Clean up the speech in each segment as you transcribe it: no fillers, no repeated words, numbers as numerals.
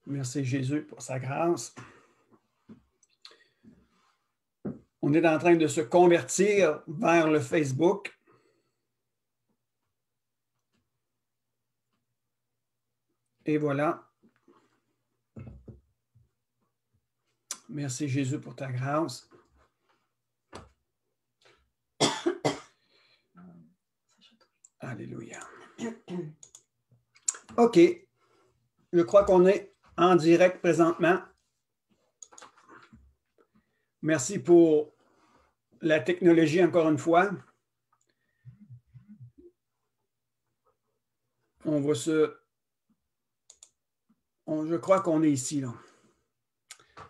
Merci Jésus pour sa grâce. On est en train de se convertir vers le Facebook. Et voilà. Merci Jésus pour ta grâce. Alléluia. OK. Je crois qu'on est en direct présentement. Merci pour la technologie encore une fois. Je crois qu'on est ici, là.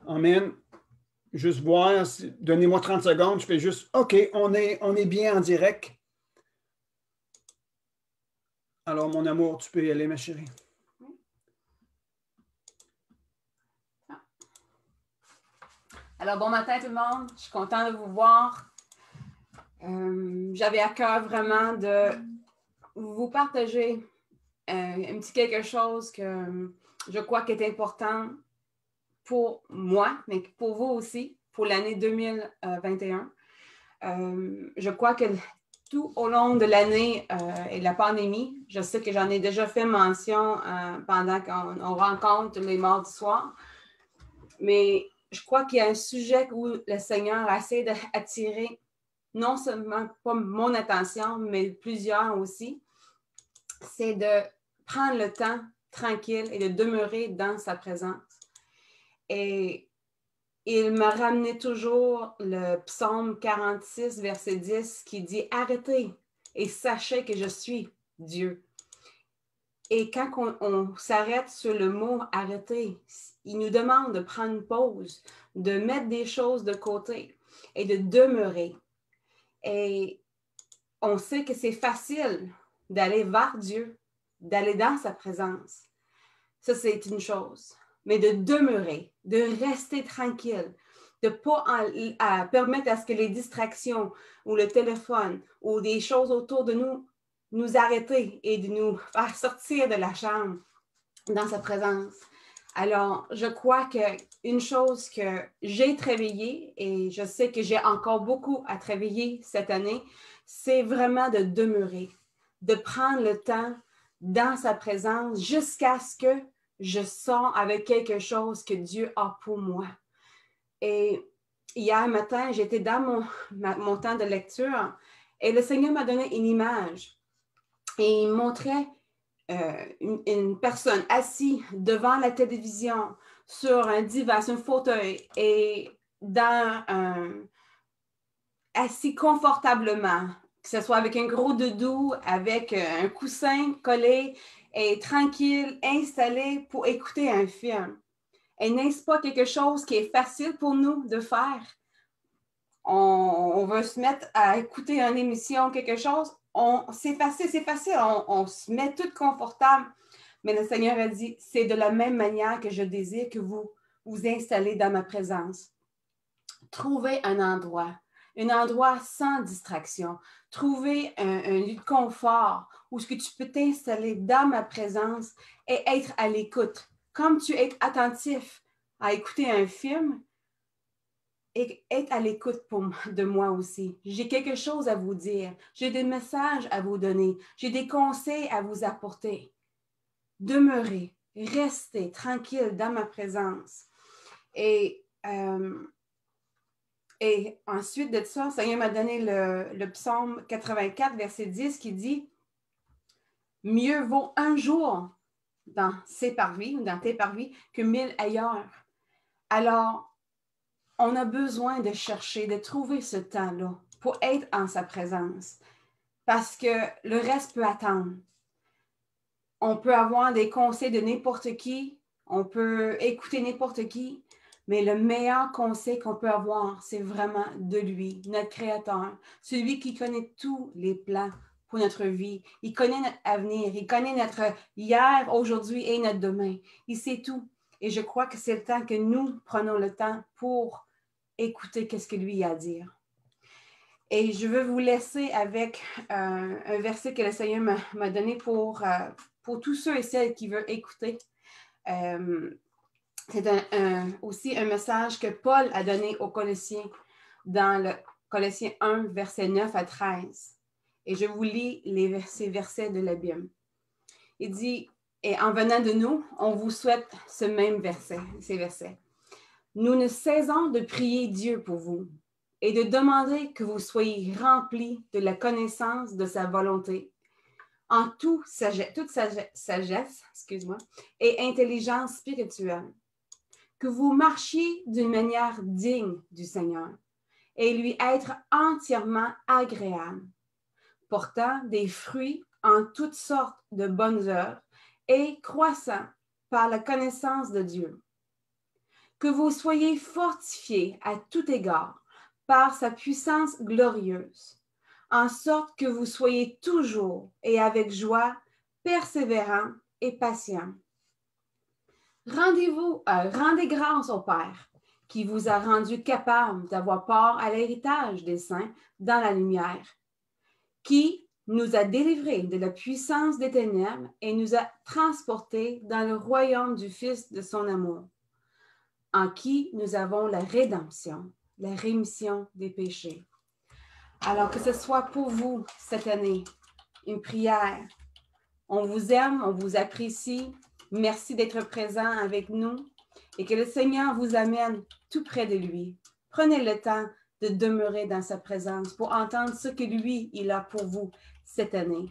Amen. Juste voir, donnez-moi 30 secondes, je fais juste, OK, on est bien en direct. Alors, mon amour, tu peux y aller, ma chérie. Alors, bon matin tout le monde, je suis contente de vous voir. J'avais à cœur vraiment de vous partager un petit quelque chose que je crois qui est important pour moi, mais pour vous aussi, pour l'année 2021. Je crois que tout au long de l'année et de la pandémie, je sais que j'en ai déjà fait mention pendant qu'on rencontre les mardis soirs, mais je crois qu'il y a un sujet où le Seigneur a essayé d'attirer non seulement pas mon attention, mais plusieurs aussi, c'est de prendre le temps tranquille et de demeurer dans sa présence. Et il m'a ramené toujours le psaume 46, verset 10, qui dit « Arrêtez et sachez que je suis Dieu ». Et quand on s'arrête sur le mot « arrêter », il nous demande de prendre une pause, de mettre des choses de côté et de demeurer. Et on sait que c'est facile d'aller vers Dieu, d'aller dans sa présence. Ça, c'est une chose. Mais de demeurer, de rester tranquille, de ne pas permettre à ce que les distractions ou le téléphone ou des choses autour de nous arrêter et de nous faire sortir de la chambre dans sa présence. Alors, je crois qu'une chose que j'ai travaillé, et je sais que j'ai encore beaucoup à travailler cette année, c'est vraiment de demeurer, de prendre le temps dans sa présence jusqu'à ce que je sors avec quelque chose que Dieu a pour moi. Et hier matin, j'étais dans mon temps de lecture et le Seigneur m'a donné une image et il montrait une personne assise devant la télévision sur un divan, sur un fauteuil et assis confortablement, que ce soit avec un gros doudou, avec un coussin collé et tranquille, installé pour écouter un film. Et n'est-ce pas quelque chose qui est facile pour nous de faire? On veut se mettre à écouter une émission, quelque chose, c'est facile, on se met tout confortable. Mais le Seigneur a dit, c'est de la même manière que je désire que vous vous installez dans ma présence. Trouvez un endroit sans distraction. Trouvez un lieu de confort où ce que tu peux t'installer dans ma présence et être à l'écoute. Comme tu es attentif à écouter un film, et être à l'écoute de moi aussi. J'ai quelque chose à vous dire. J'ai des messages à vous donner. J'ai des conseils à vous apporter. Demeurez, restez tranquille dans ma présence. Et ensuite de ça, le Seigneur m'a donné le psaume 84, verset 10, qui dit « Mieux vaut un jour dans ses parvis, ou dans tes parvis, que 1000 ailleurs. » Alors, on a besoin de chercher, de trouver ce temps-là pour être en sa présence. Parce que le reste peut attendre. On peut avoir des conseils de n'importe qui, on peut écouter n'importe qui, mais le meilleur conseil qu'on peut avoir, c'est vraiment de lui, notre Créateur, celui qui connaît tous les plans pour notre vie. Il connaît notre avenir, il connaît notre hier, aujourd'hui et notre demain. Il sait tout. Et je crois que c'est le temps que nous prenons le temps pour écouter ce que lui a à dire. Et je veux vous laisser avec un verset que le Seigneur m'a donné pour tous ceux et celles qui veulent écouter. C'est aussi un message que Paul a donné aux Colossiens dans le Colossiens 1, versets 9 à 13. Et je vous lis ces versets de la Bible. Il dit, et en venant de nous, on vous souhaite ces versets. Nous ne cessons de prier Dieu pour vous et de demander que vous soyez remplis de la connaissance de sa volonté en toute sagesse, et intelligence spirituelle, que vous marchiez d'une manière digne du Seigneur et lui être entièrement agréable, portant des fruits en toutes sortes de bonnes œuvres et croissant par la connaissance de Dieu. Que vous soyez fortifiés à tout égard par sa puissance glorieuse, en sorte que vous soyez toujours et avec joie, persévérants et patients. Rendez grâce au Père, qui vous a rendu capable d'avoir part à l'héritage des saints dans la lumière, qui nous a délivrés de la puissance des ténèbres et nous a transportés dans le royaume du Fils de son amour, en qui nous avons la rédemption, la rémission des péchés. Alors que ce soit pour vous cette année, une prière. On vous aime, on vous apprécie. Merci d'être présent avec nous et que le Seigneur vous amène tout près de lui. Prenez le temps de demeurer dans sa présence pour entendre ce que lui, il a pour vous cette année.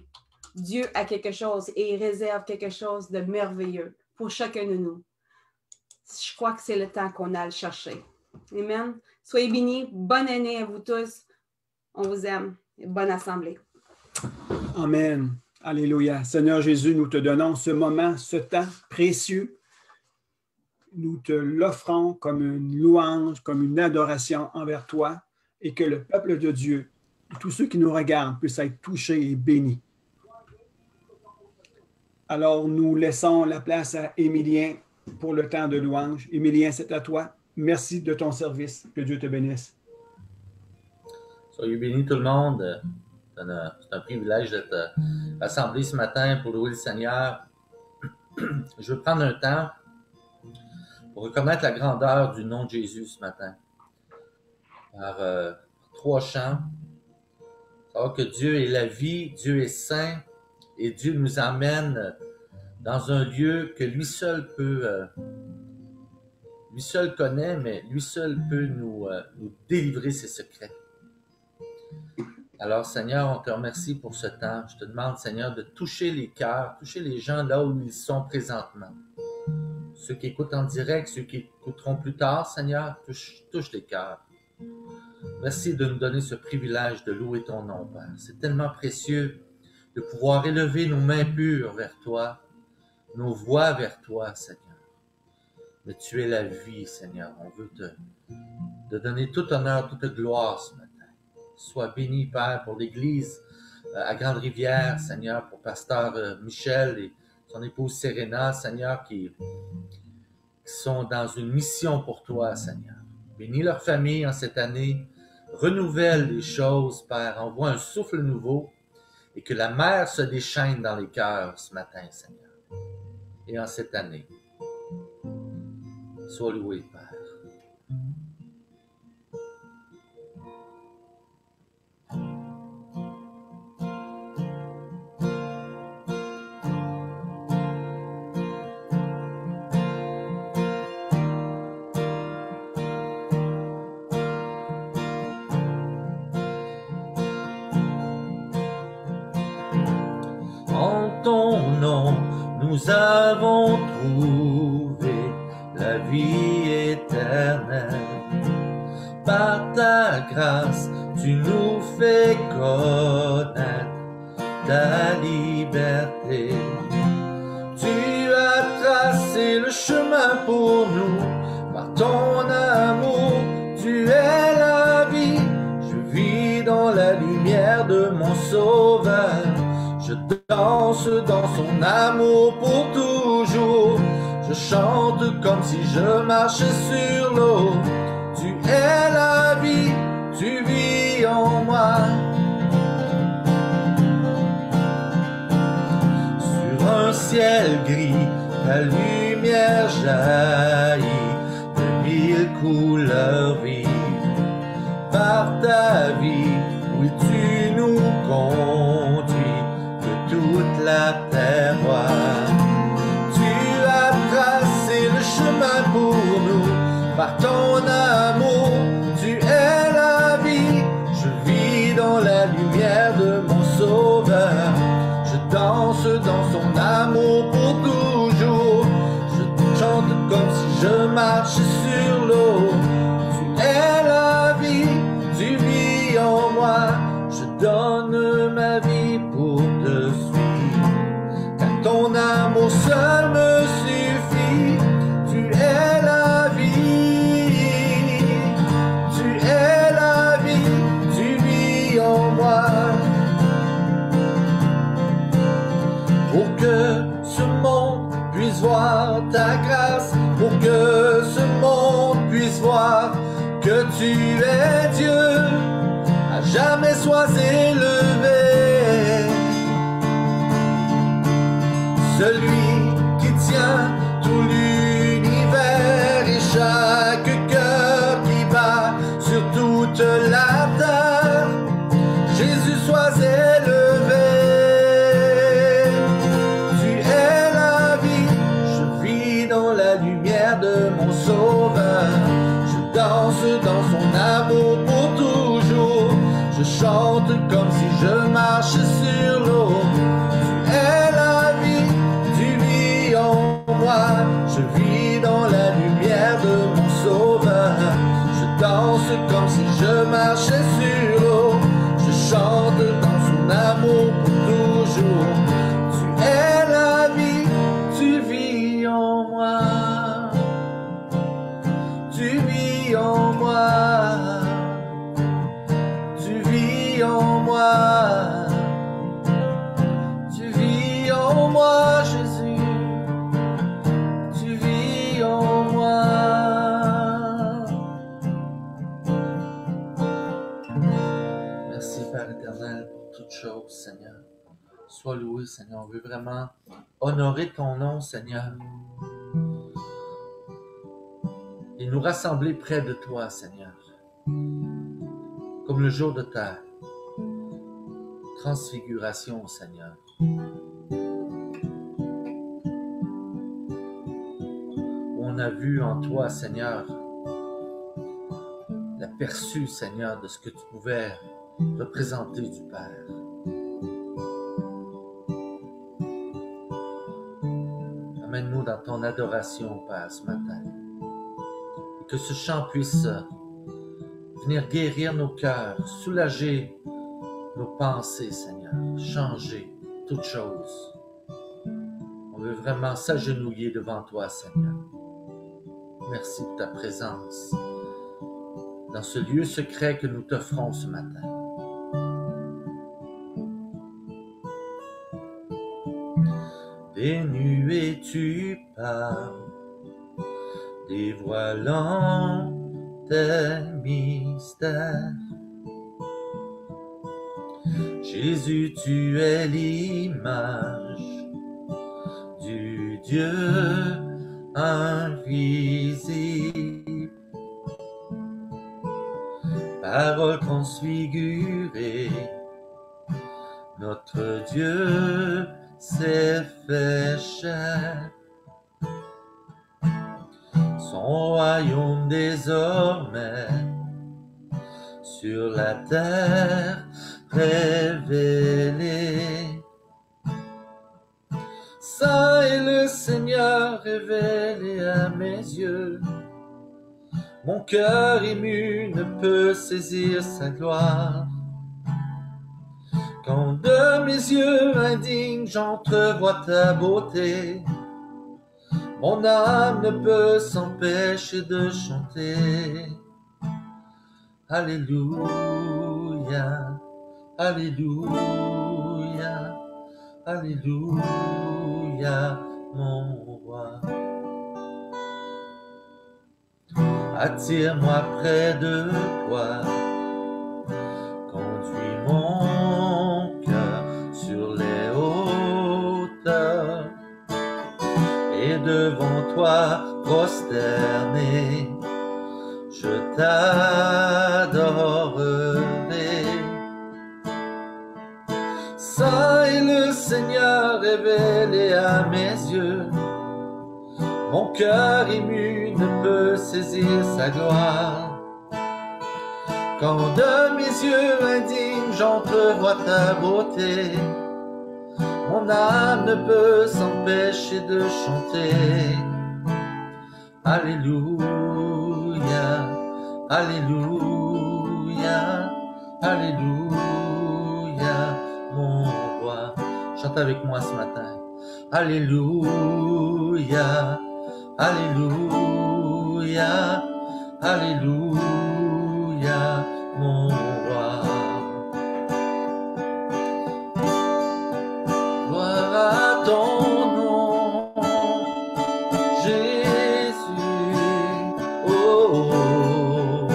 Dieu a quelque chose et il réserve quelque chose de merveilleux pour chacun de nous. Je crois que c'est le temps qu'on a à le chercher. Amen. Soyez bénis. Bonne année à vous tous. On vous aime. Bonne assemblée. Amen. Alléluia. Seigneur Jésus, nous te donnons ce moment, ce temps précieux. Nous te l'offrons comme une louange, comme une adoration envers toi et que le peuple de Dieu, tous ceux qui nous regardent, puissent être touchés et bénis. Alors, nous laissons la place à Émilien pour le temps de louange. Émilien, c'est à toi. Merci de ton service. Que Dieu te bénisse. Soyez bénis tout le monde. C'est un privilège d'être rassemblé ce matin pour louer le Seigneur. Je veux prendre un temps pour reconnaître la grandeur du nom de Jésus ce matin. Par 3 chants. Savoir que Dieu est la vie, Dieu est saint et Dieu nous emmène dans un lieu que lui seul connaît, mais lui seul peut nous délivrer ses secrets. Alors, Seigneur, on te remercie pour ce temps. Je te demande, Seigneur, de toucher les cœurs, toucher les gens là où ils sont présentement. Ceux qui écoutent en direct, ceux qui écouteront plus tard, Seigneur, touche les cœurs. Merci de nous donner ce privilège de louer ton nom, Père. C'est tellement précieux de pouvoir élever nos mains pures vers toi, nos voix vers toi, Seigneur. Mais tu es la vie, Seigneur. On veut te donner tout honneur, toute gloire ce matin. Sois béni, Père, pour l'Église à Grande-Rivière, Seigneur, pour Pasteur Michel et son épouse Serena, Seigneur, qui sont dans une mission pour toi, Seigneur. Bénis leur famille en cette année. Renouvelle les choses, Père. Envoie un souffle nouveau et que la mer se déchaîne dans les cœurs ce matin, Seigneur. Et en cette année, sois loué, Père. En ton nom, nous avons trouvé la vie éternelle. Par ta grâce, tu nous fais connaître ta liberté. Tu as tracé le chemin pour nous, par ton amour, tu es la vie. Je vis dans la lumière de mon Sauveur. Je danse dans son amour pour toujours. Je chante comme si je marchais sur l'eau. Tu es la vie, tu vis en moi. Sur un ciel gris, ta lumière lumière jaillit de mille couleurs vives. Par ta vie, oui, tu nous conduis de toute la terre voit. Tu as tracé le chemin pour nous, par ton amour, tu es la vie. Je vis dans la lumière de mon Sauveur, je danse dans son amour pour toujours. Je chante comme si je marchais sur l'eau. Tu es la vie, tu vis en moi. Je donne ma vie pour te suivre, car ton amour seul me suffit. Tu es la vie, tu es la vie, tu vis en moi. Pour que ce monde puisse voir ta grâce, pour que ce monde puisse voir que tu es Dieu, à jamais sois élevé. Celui qui tient tout l'univers et chaque cœur qui bat sur toute la terre, Jésus, sois élevé. Tu es la vie, je vis dans la lumière de mon Sauveur. Je danse dans son amour pour toujours. Je chante comme si je marchais sur l'eau. Tu es la vie, tu vis en moi. Je vis dans la lumière de mon Sauveur. Je danse comme si je marchais sur l'eau. Je chante dans son amour pour toujours. Tu es la vie, tu vis en moi. Tu vis en moi. Tu vis en moi. Tu vis en moi, Jésus. Tu vis en moi. Merci, Père éternel, pour toutes choses, Seigneur. Sois loué, Seigneur. On veut vraiment honorer ton nom, Seigneur. Et nous rassembler près de toi, Seigneur. Comme le jour de ta transfiguration, Seigneur. On a vu en toi, Seigneur, l'aperçu, Seigneur, de ce que tu pouvais représenter du Père. Amène-nous dans ton adoration, Père, ce matin. Et que ce chant puisse venir guérir nos cœurs, soulager nos pensées, Seigneur, changer toutes choses. On veut vraiment s'agenouiller devant toi, Seigneur. Merci pour ta présence dans ce lieu secret que nous t'offrons ce matin. Des nuées tu parles, dévoilant tes mystères. Jésus, tu es l'image du Dieu invisible. Parole transfigurée, notre Dieu s'est fait chair. Son royaume désormais sur la terre révélé. Saint est le Seigneur révélé à mes yeux. Mon cœur ému ne peut saisir sa gloire. Quand de mes yeux indignes j'entrevois ta beauté, mon âme ne peut s'empêcher de chanter. Alléluia, Alléluia, Alléluia, mon roi. Attire-moi près de toi, conduis mon cœur sur les hauteurs, et de devant toi prosterné, je t'adorerai. Saint est le Seigneur révélé à mes yeux, mon cœur ému ne peut saisir sa gloire. Quand de mes yeux indignes j'entrevois ta beauté, mon âme ne peut s'empêcher de chanter. Alléluia, Alléluia, Alléluia, mon roi. Chante avec moi ce matin. Alléluia, Alléluia, Alléluia, mon roi. Gloire à ton nom, Jésus. Oh, oh, oh,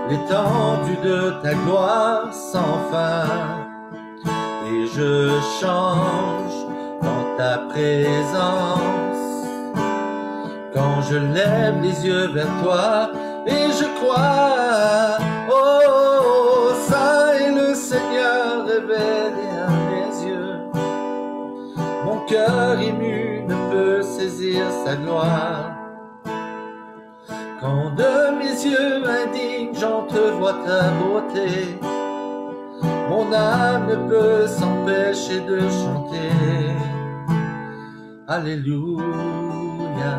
l'étendue de ta gloire sans fin, et je change dans ta présence. Quand je lève les yeux vers toi et je crois, oh, ça est le Seigneur révélé à mes yeux. Mon cœur ému ne peut saisir sa gloire. Quand de mes yeux indignes j'entrevois ta beauté, mon âme ne peut s'empêcher de chanter. Alléluia,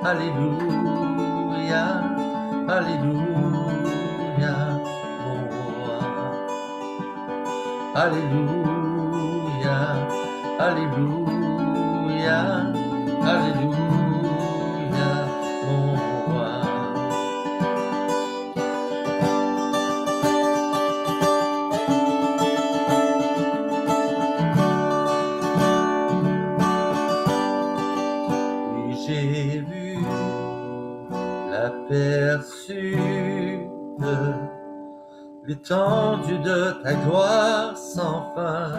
Alléluia, Alléluia, mon roi. Alléluia, Alléluia, Alléluia, mon roi. J'ai vu, aperçu l'étendue de ta gloire sans fin,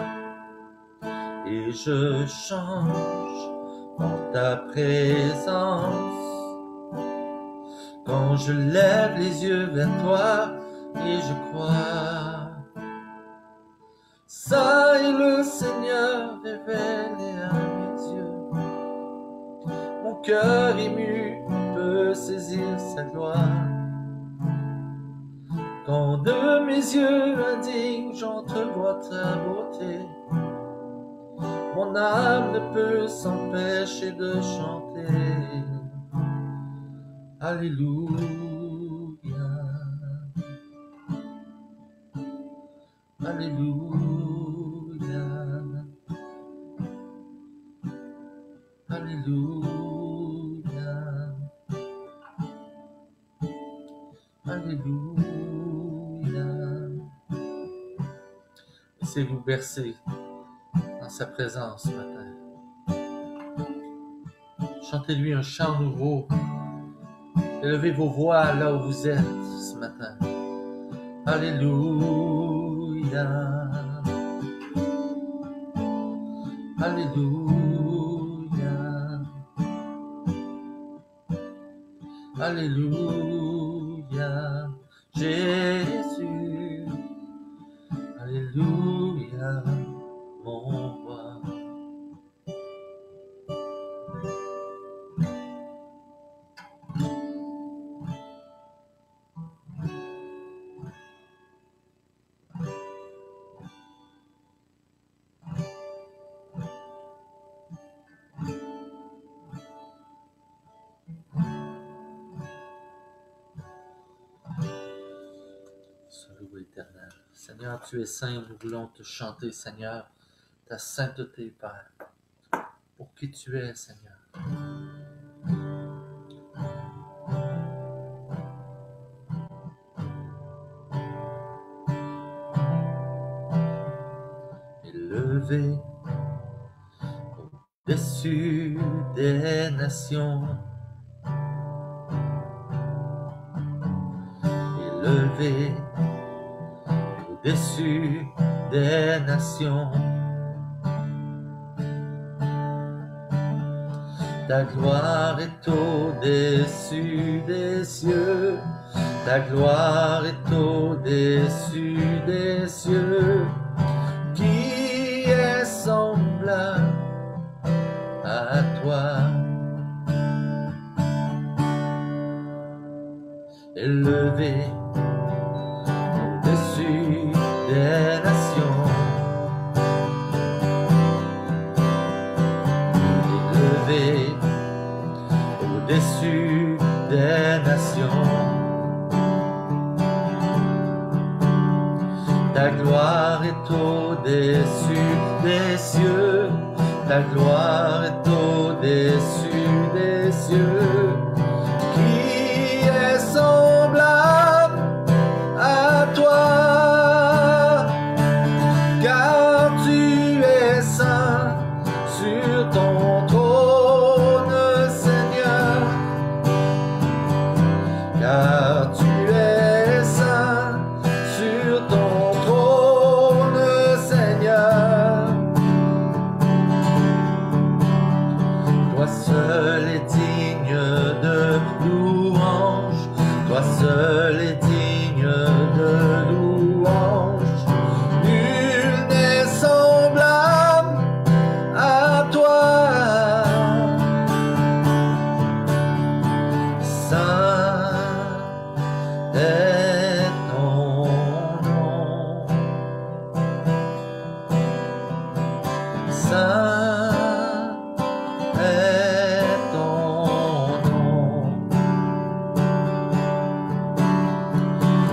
et je change dans ta présence. Quand je lève les yeux vers toi et je crois, ça est le Seigneur révélé à mes yeux. Mon cœur ému peut saisir sa gloire. Quand de mes yeux indignes j'entrevois ta beauté, mon âme ne peut s'empêcher de chanter. Alléluia, Alléluia, Alléluia, Alléluia. Laissez-vous bercer dans sa présence ce matin. Chantez-lui un chant nouveau. Élevez vos voix là où vous êtes ce matin. Alléluia, Alléluia, Alléluia, Jésus. Alléluia, mon roi. Salut éternel. Seigneur, tu es saint, nous voulons te chanter, Seigneur, ta sainteté, Père, pour qui tu es, Seigneur. élevé au-dessus des nations, élevé au-dessus des nations. Ta gloire est au-dessus des cieux, ta gloire est au-dessus des cieux. Qui est semblable à toi? Élevé au-dessus des nations, élevé au-dessus des nations. Ta gloire est au-dessus des cieux, ta gloire est au-dessus des cieux. Qui est semblable à toi? Car tu es saint sur ton trône, Seigneur. Car tu es saint sur ton trône, Seigneur. Toi seul est digne de louange, toi seul est digne de louange. Nul n'est semblable à toi. Saint est ton nom. Saint est ton nom.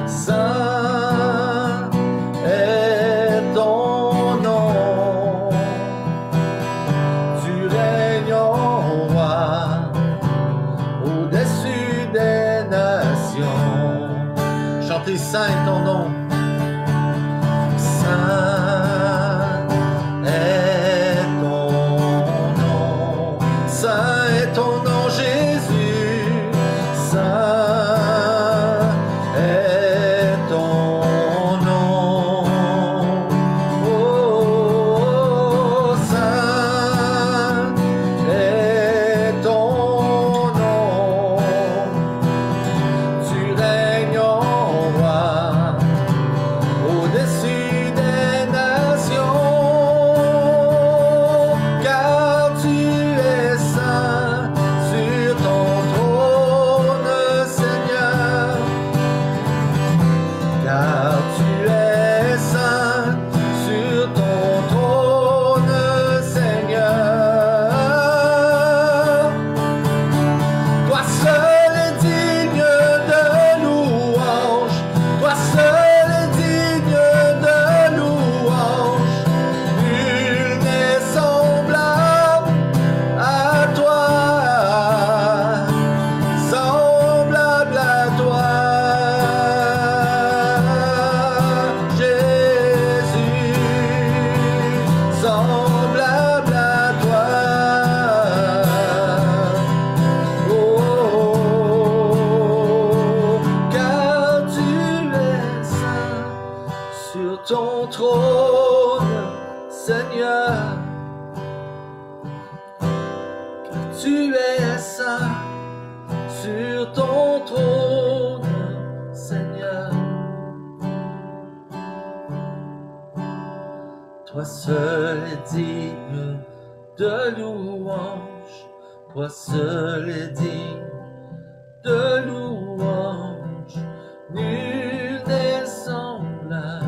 Saint est ton nom. Tu règnes en roi au-dessus des nations. Chantez saint est ton nom. Saint est ton nom. Saint est ton nom, Jésus. Saint est ton nom. Oh, saint est ton nom. Tu règnes en roi au-dessus des nations, car tu es saint sur ton trône, Seigneur. Car tu es saint sur ton trône, Seigneur. Toi seul est digne de louange, toi seul est digne de louange. Nul n'est semblable à toi, semblable à toi, Jésus, semblable à toi. Oh, car tu es saint sur ton trône, Seigneur. Car tu es saint sur ton trône, Seigneur. Toi seul est digne de louange, toi seul est digne de louange. Nul n'est semblable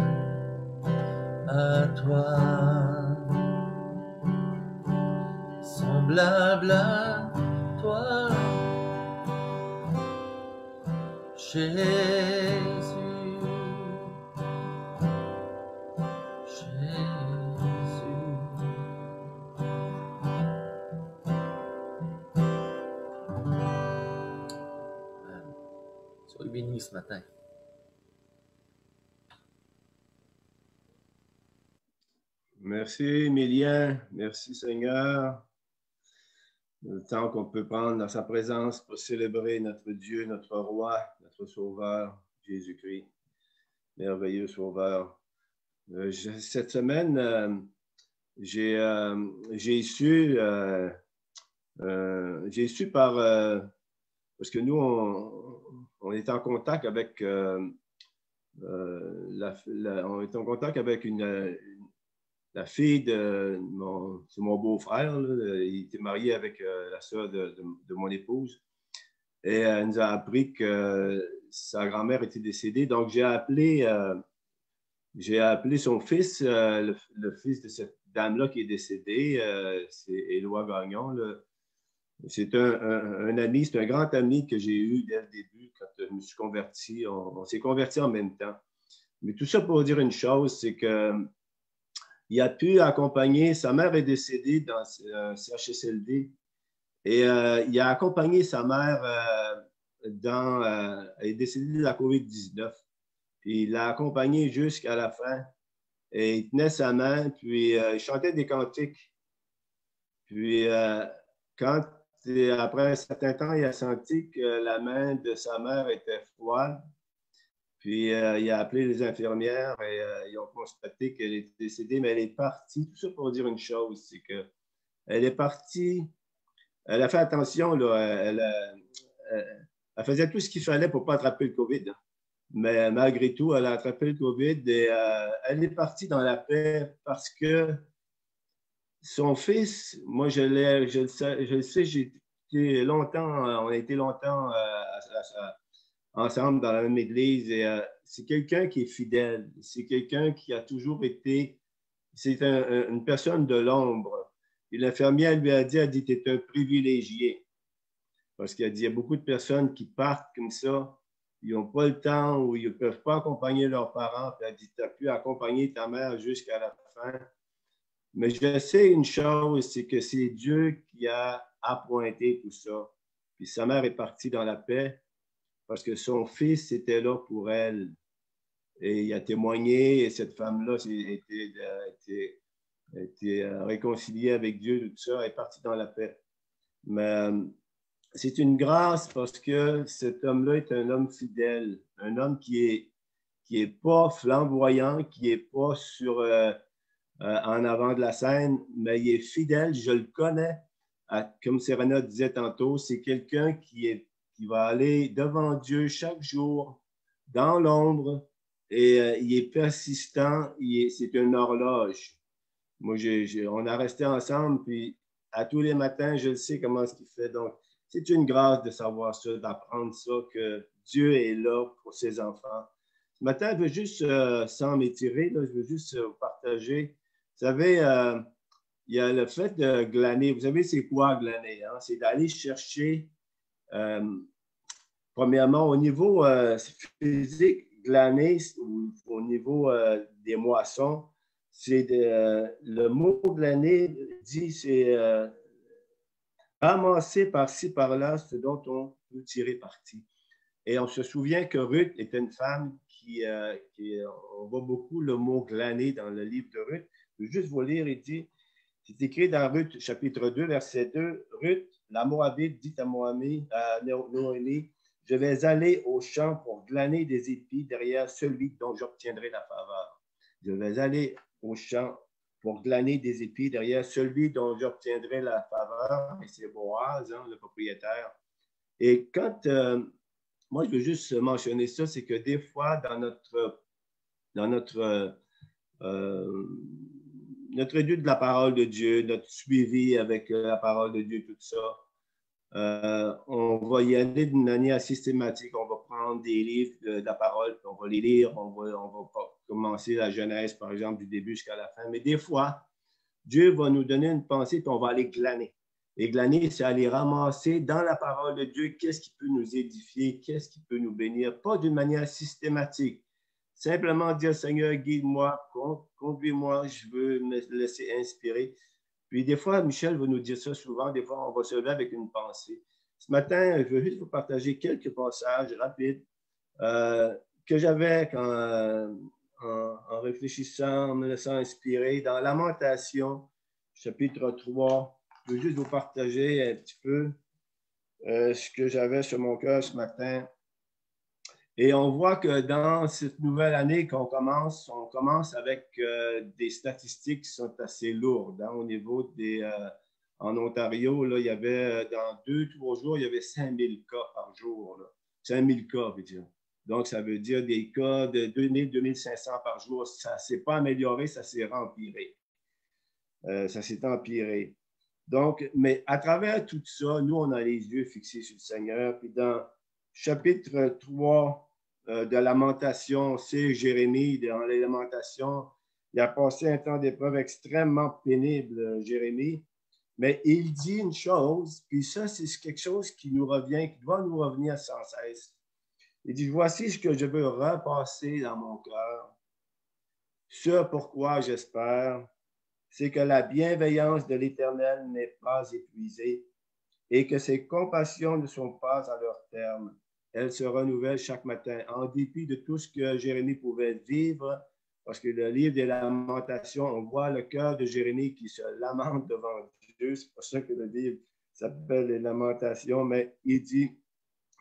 à toi, semblable à toi, Jésus. Soyez bénis ce matin. Merci, Emilien. Merci, Seigneur. Le temps qu'on peut prendre dans sa présence pour célébrer notre Dieu, notre Roi, notre Sauveur, Jésus-Christ. Merveilleux Sauveur. Cette semaine, j'ai su parce que nous, on est en contact avec on est en contact avec la fille de mon beau-frère. Il était marié avec la sœur de mon épouse. Et elle nous a appris que sa grand-mère était décédée. Donc, j'ai appelé son fils, le fils de cette dame-là qui est décédée. C'est Éloi Gagnon. C'est un ami, c'est un grand ami que j'ai eu dès le début quand je me suis converti. On s'est convertis en même temps. Mais tout ça pour dire une chose, c'est que il a pu accompagner, sa mère est décédée dans un CHSLD, et il a accompagné sa mère elle est décédée de la COVID-19. Puis il l'a accompagnée jusqu'à la fin. Et il tenait sa main, puis il chantait des cantiques. Puis après un certain temps, il a senti que la main de sa mère était froide. Puis il a appelé les infirmières et ils ont constaté qu'elle était décédée, mais elle est partie. Tout ça pour dire une chose, c'est qu'elle est partie, elle a fait attention, là, elle faisait tout ce qu'il fallait pour ne pas attraper le COVID. Hein. Mais malgré tout, elle a attrapé le COVID et elle est partie dans la paix parce que son fils, moi je le sais, on a été longtemps ensemble dans la même église. Et c'est quelqu'un qui est fidèle. C'est quelqu'un qui a toujours été... C'est une personne de l'ombre. Et l'infirmière lui a dit, tu es un privilégié. Parce qu'elle dit, il y a beaucoup de personnes qui partent comme ça. Ils n'ont pas le temps ou ils ne peuvent pas accompagner leurs parents. Puis elle dit, tu as pu accompagner ta mère jusqu'à la fin. Mais je sais une chose, c'est que c'est Dieu qui a appointé tout ça. Puis sa mère est partie dans la paix. Parce que son fils était là pour elle. Et il a témoigné, et cette femme-là a été réconciliée avec Dieu, tout ça, elle est partie dans la paix. Mais c'est une grâce parce que cet homme-là est un homme fidèle, un homme qui est pas flamboyant, qui n'est pas en avant de la scène, mais il est fidèle, je le connais. Comme Serena disait tantôt, c'est quelqu'un qui va aller devant Dieu chaque jour, dans l'ombre, et il est persistant, c'est une horloge. Moi, on a resté ensemble, puis à tous les matins, je le sais comment ce qu'il fait. Donc, c'est une grâce de savoir ça, d'apprendre ça, que Dieu est là pour ses enfants. Ce matin, je veux juste, sans m'étirer, je veux juste vous partager. Vous savez, il y a le fait de glaner. Vous savez, c'est quoi glaner? Hein? C'est d'aller chercher... premièrement, au niveau physique, glaner, au niveau des moissons, le mot glaner dit c'est ramasser par-ci, par-là ce dont on peut tirer parti. Et on se souvient que Ruth était une femme on voit beaucoup le mot glaner dans le livre de Ruth. Je vais juste vous lire, il dit, c'est écrit dans Ruth, chapitre 2, verset 2, Ruth, la Moabite, dit à Noémie, je vais aller au champ pour glaner des épis derrière celui dont j'obtiendrai la faveur. Je vais aller au champ pour glaner des épis derrière celui dont j'obtiendrai la faveur. Et c'est Boaz, hein, le propriétaire. Et quand, moi, je veux juste mentionner ça, c'est que des fois, dans notre étude de la parole de Dieu, notre suivi avec la parole de Dieu, tout ça, on va y aller d'une manière systématique. On va prendre des livres de la parole, puis on va les lire, on va commencer la Genèse, par exemple, du début jusqu'à la fin. Mais des fois, Dieu va nous donner une pensée, puis on va aller glaner. Et glaner, c'est aller ramasser dans la parole de Dieu qu'est-ce qui peut nous édifier, qu'est-ce qui peut nous bénir, pas d'une manière systématique. Simplement dire, Seigneur, guide-moi, conduis-moi, je veux me laisser inspirer. Puis des fois, Michel va nous dire ça souvent, des fois, on va se lever avec une pensée. Ce matin, je veux juste vous partager quelques passages rapides que j'avais en réfléchissant, en me laissant inspirer. Dans Lamentation, chapitre 3, je veux juste vous partager un petit peu ce que j'avais sur mon cœur ce matin. Et on voit que dans cette nouvelle année on commence avec des statistiques qui sont assez lourdes. Hein, au niveau des... en Ontario, là, il y avait, dans 2-3 jours, il y avait 5000 cas par jour. Là. 5000 cas, veut dire. Donc, ça veut dire des cas de 2000-2500 par jour. Ça ne s'est pas amélioré, ça s'est empiré. Ça s'est empiré. Donc, mais à travers tout ça, nous, on a les yeux fixés sur le Seigneur. Puis dans chapitre 3 de Lamentation, c'est Jérémie, dans les Lamentations, il a passé un temps d'épreuve extrêmement pénible, Jérémie. Mais il dit une chose, puis ça, c'est quelque chose qui nous revient, qui doit nous revenir sans cesse. Il dit, voici ce que je veux repasser dans mon cœur. Ce pourquoi j'espère, c'est que la bienveillance de l'Éternel n'est pas épuisée et que ses compassions ne sont pas à leur terme. Elles se renouvellent chaque matin, en dépit de tout ce que Jérémie pouvait vivre, parce que le livre des Lamentations, on voit le cœur de Jérémie qui se lamente devant Dieu. C'est pour ça que le livre s'appelle les Lamentations, mais il dit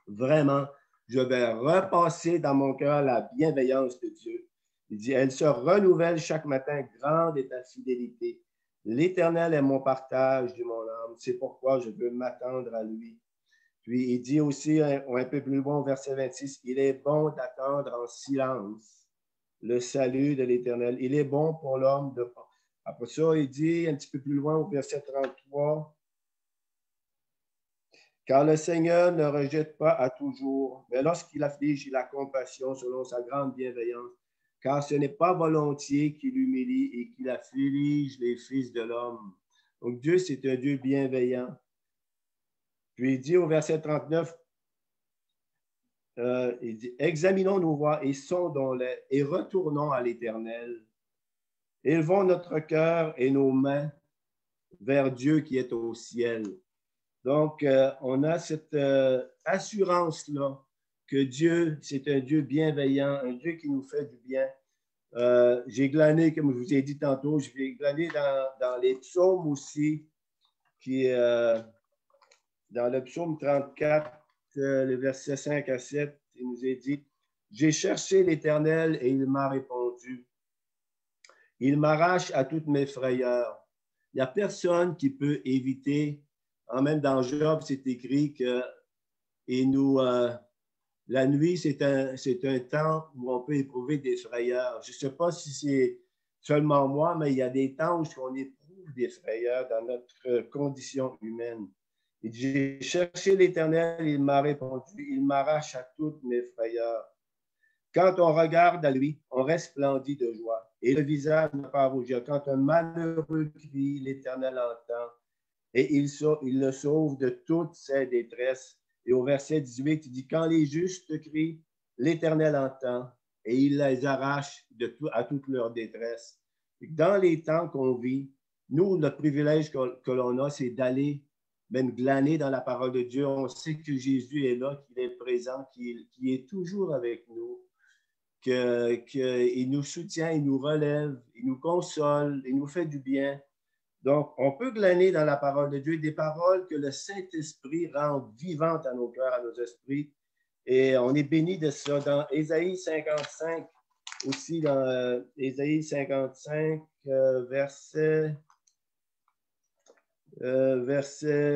vraiment, je vais repasser dans mon cœur la bienveillance de Dieu. Il dit, elle se renouvelle chaque matin, grande est ta fidélité. L'Éternel est mon partage de mon âme, c'est pourquoi je veux m'attendre à lui. Puis il dit aussi, un peu plus loin, au verset 26, il est bon d'attendre en silence le salut de l'Éternel. Il est bon pour l'homme de... Après ça, il dit un petit peu plus loin, au verset 33, car le Seigneur ne rejette pas à toujours, mais lorsqu'il afflige, il a compassion selon sa grande bienveillance. Car ce n'est pas volontiers qu'il humilie et qu'il afflige les fils de l'homme. Donc Dieu, c'est un Dieu bienveillant. Puis il dit au verset 39, il dit, examinons nos voies et sondons-les et retournons à l'Éternel. Élevons notre cœur et nos mains vers Dieu qui est au ciel. Donc, on a cette assurance-là que Dieu, c'est un Dieu bienveillant, un Dieu qui nous fait du bien. J'ai glané, comme je vous ai dit tantôt, je vais glaner dans les psaumes aussi, qui est dans le psaume 34, le verset 5 à 7, il nous est dit, « J'ai cherché l'Éternel et il m'a répondu. Il m'arrache à toutes mes frayeurs. » Il n'y a personne qui peut éviter. Même dans Job, c'est écrit que la nuit, c'est un temps où on peut éprouver des frayeurs. Je ne sais pas si c'est seulement moi, mais il y a des temps où on éprouve des frayeurs dans notre condition humaine. J'ai cherché l'Éternel, il m'a répondu, il m'arrache à toutes mes frayeurs. Quand on regarde à lui, on resplendit de joie et le visage ne pas rougir. Quand un malheureux crie, l'Éternel entend et il le sauve de toutes ses détresses. Et au verset 18, il dit, quand les justes crient, l'Éternel entend et il les arrache à toute leur détresse. Et dans les temps qu'on vit, nous, le privilège que l'on a, c'est d'aller même glaner dans la parole de Dieu. On sait que Jésus est là, qu'il est présent, qu'il est toujours avec nous, qu'il nous soutient, il nous relève, il nous console, il nous fait du bien. Donc, on peut glaner dans la parole de Dieu des paroles que le Saint-Esprit rend vivantes à nos cœurs, à nos esprits. Et on est béni de ça. Dans Ésaïe 55, aussi dans Ésaïe 55, versets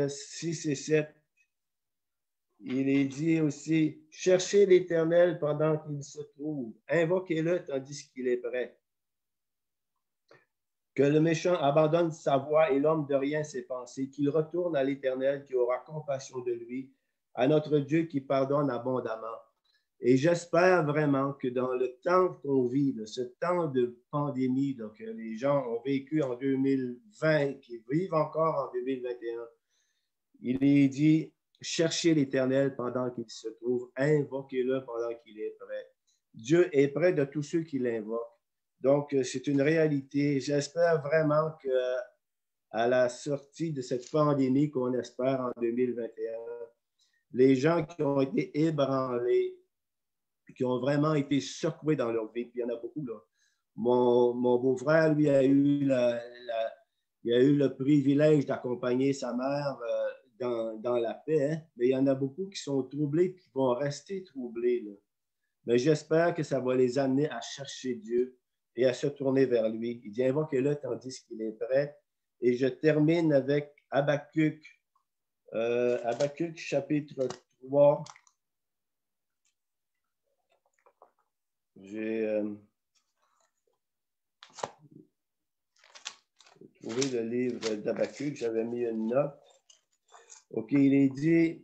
6 et 7, il est dit aussi, « Cherchez l'Éternel pendant qu'il se trouve, invoquez-le tandis qu'il est prêt. » Que le méchant abandonne sa voie et l'homme de rien ses pensées, qu'il retourne à l'Éternel qui aura compassion de lui, à notre Dieu qui pardonne abondamment. Et j'espère vraiment que dans le temps qu'on vit, ce temps de pandémie que les gens ont vécu en 2020, qui vivent encore en 2021, il est dit, cherchez l'Éternel pendant qu'il se trouve, invoquez-le pendant qu'il est prêt. Dieu est près de tous ceux qui l'invoquent. Donc, c'est une réalité. J'espère vraiment qu'à la sortie de cette pandémie qu'on espère en 2021, les gens qui ont été ébranlés, qui ont vraiment été secoués dans leur vie. Puis il y en a beaucoup, là. Mon beau-frère, lui, a eu le privilège d'accompagner sa mère dans la paix, hein? Mais il y en a beaucoup qui sont troublés et qui vont rester troublés, là. Mais j'espère que ça va les amener à chercher Dieu et à se tourner vers lui. Il dit, invoquez-le tandis qu'il est prêt. Et je termine avec Habakkuk, Habakkuk chapitre 3. J'ai trouvé le livre d'Habakkuk, j'avais mis une note. OK, il est dit,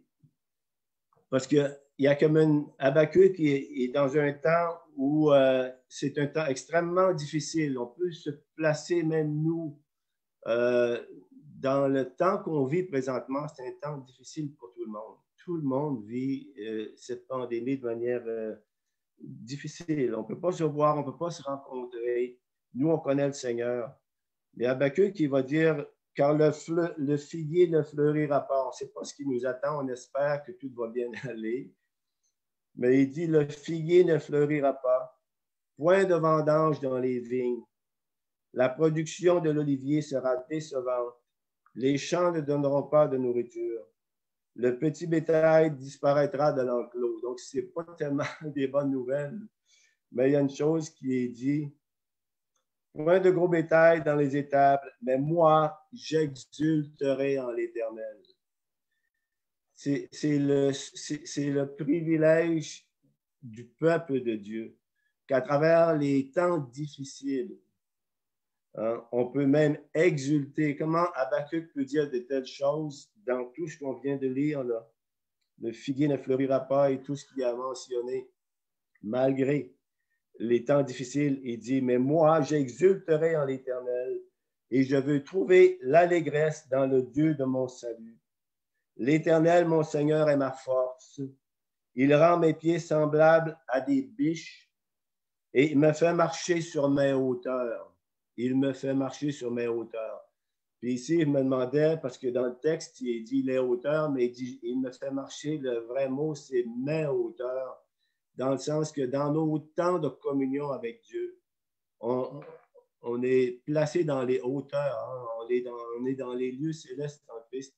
parce qu'il y a comme une Habakkuk qui est dans un temps où c'est un temps extrêmement difficile. On peut se placer, même nous, dans le temps qu'on vit présentement, c'est un temps difficile pour tout le monde. Tout le monde vit cette pandémie de manière difficile. On ne peut pas se voir, on ne peut pas se rencontrer. Nous, on connaît le Seigneur. Mais Habakkuk qui va dire, car le figuier ne fleurira pas. On ne sait pas ce qui nous attend, on espère que tout va bien aller. Mais il dit, le figuier ne fleurira pas. Point de vendange dans les vignes. La production de l'olivier sera décevante. Les champs ne donneront pas de nourriture. Le petit bétail disparaîtra de l'enclos. Donc, ce n'est pas tellement des bonnes nouvelles, mais il y a une chose qui est dit. Point de gros bétail dans les étables, mais moi, j'exulterai en l'Éternel. C'est le privilège du peuple de Dieu, qu'à travers les temps difficiles, hein, on peut même exulter. Comment Habakkuk peut dire de telles choses dans tout ce qu'on vient de lire, là? Le figuier ne fleurira pas et tout ce qu'il a mentionné, malgré les temps difficiles, il dit, mais moi, j'exulterai en l'Éternel et je veux trouver l'allégresse dans le Dieu de mon salut. L'Éternel, mon Seigneur, est ma force. Il rend mes pieds semblables à des biches et il me fait marcher sur mes hauteurs. Il me fait marcher sur mes hauteurs. Puis ici, il me demandait, parce que dans le texte, il dit les hauteurs, mais il me fait marcher, le vrai mot, c'est mes hauteurs, dans le sens que dans nos temps de communion avec Dieu, on est placé dans les hauteurs, hein? On est dans les lieux célestes en Christ.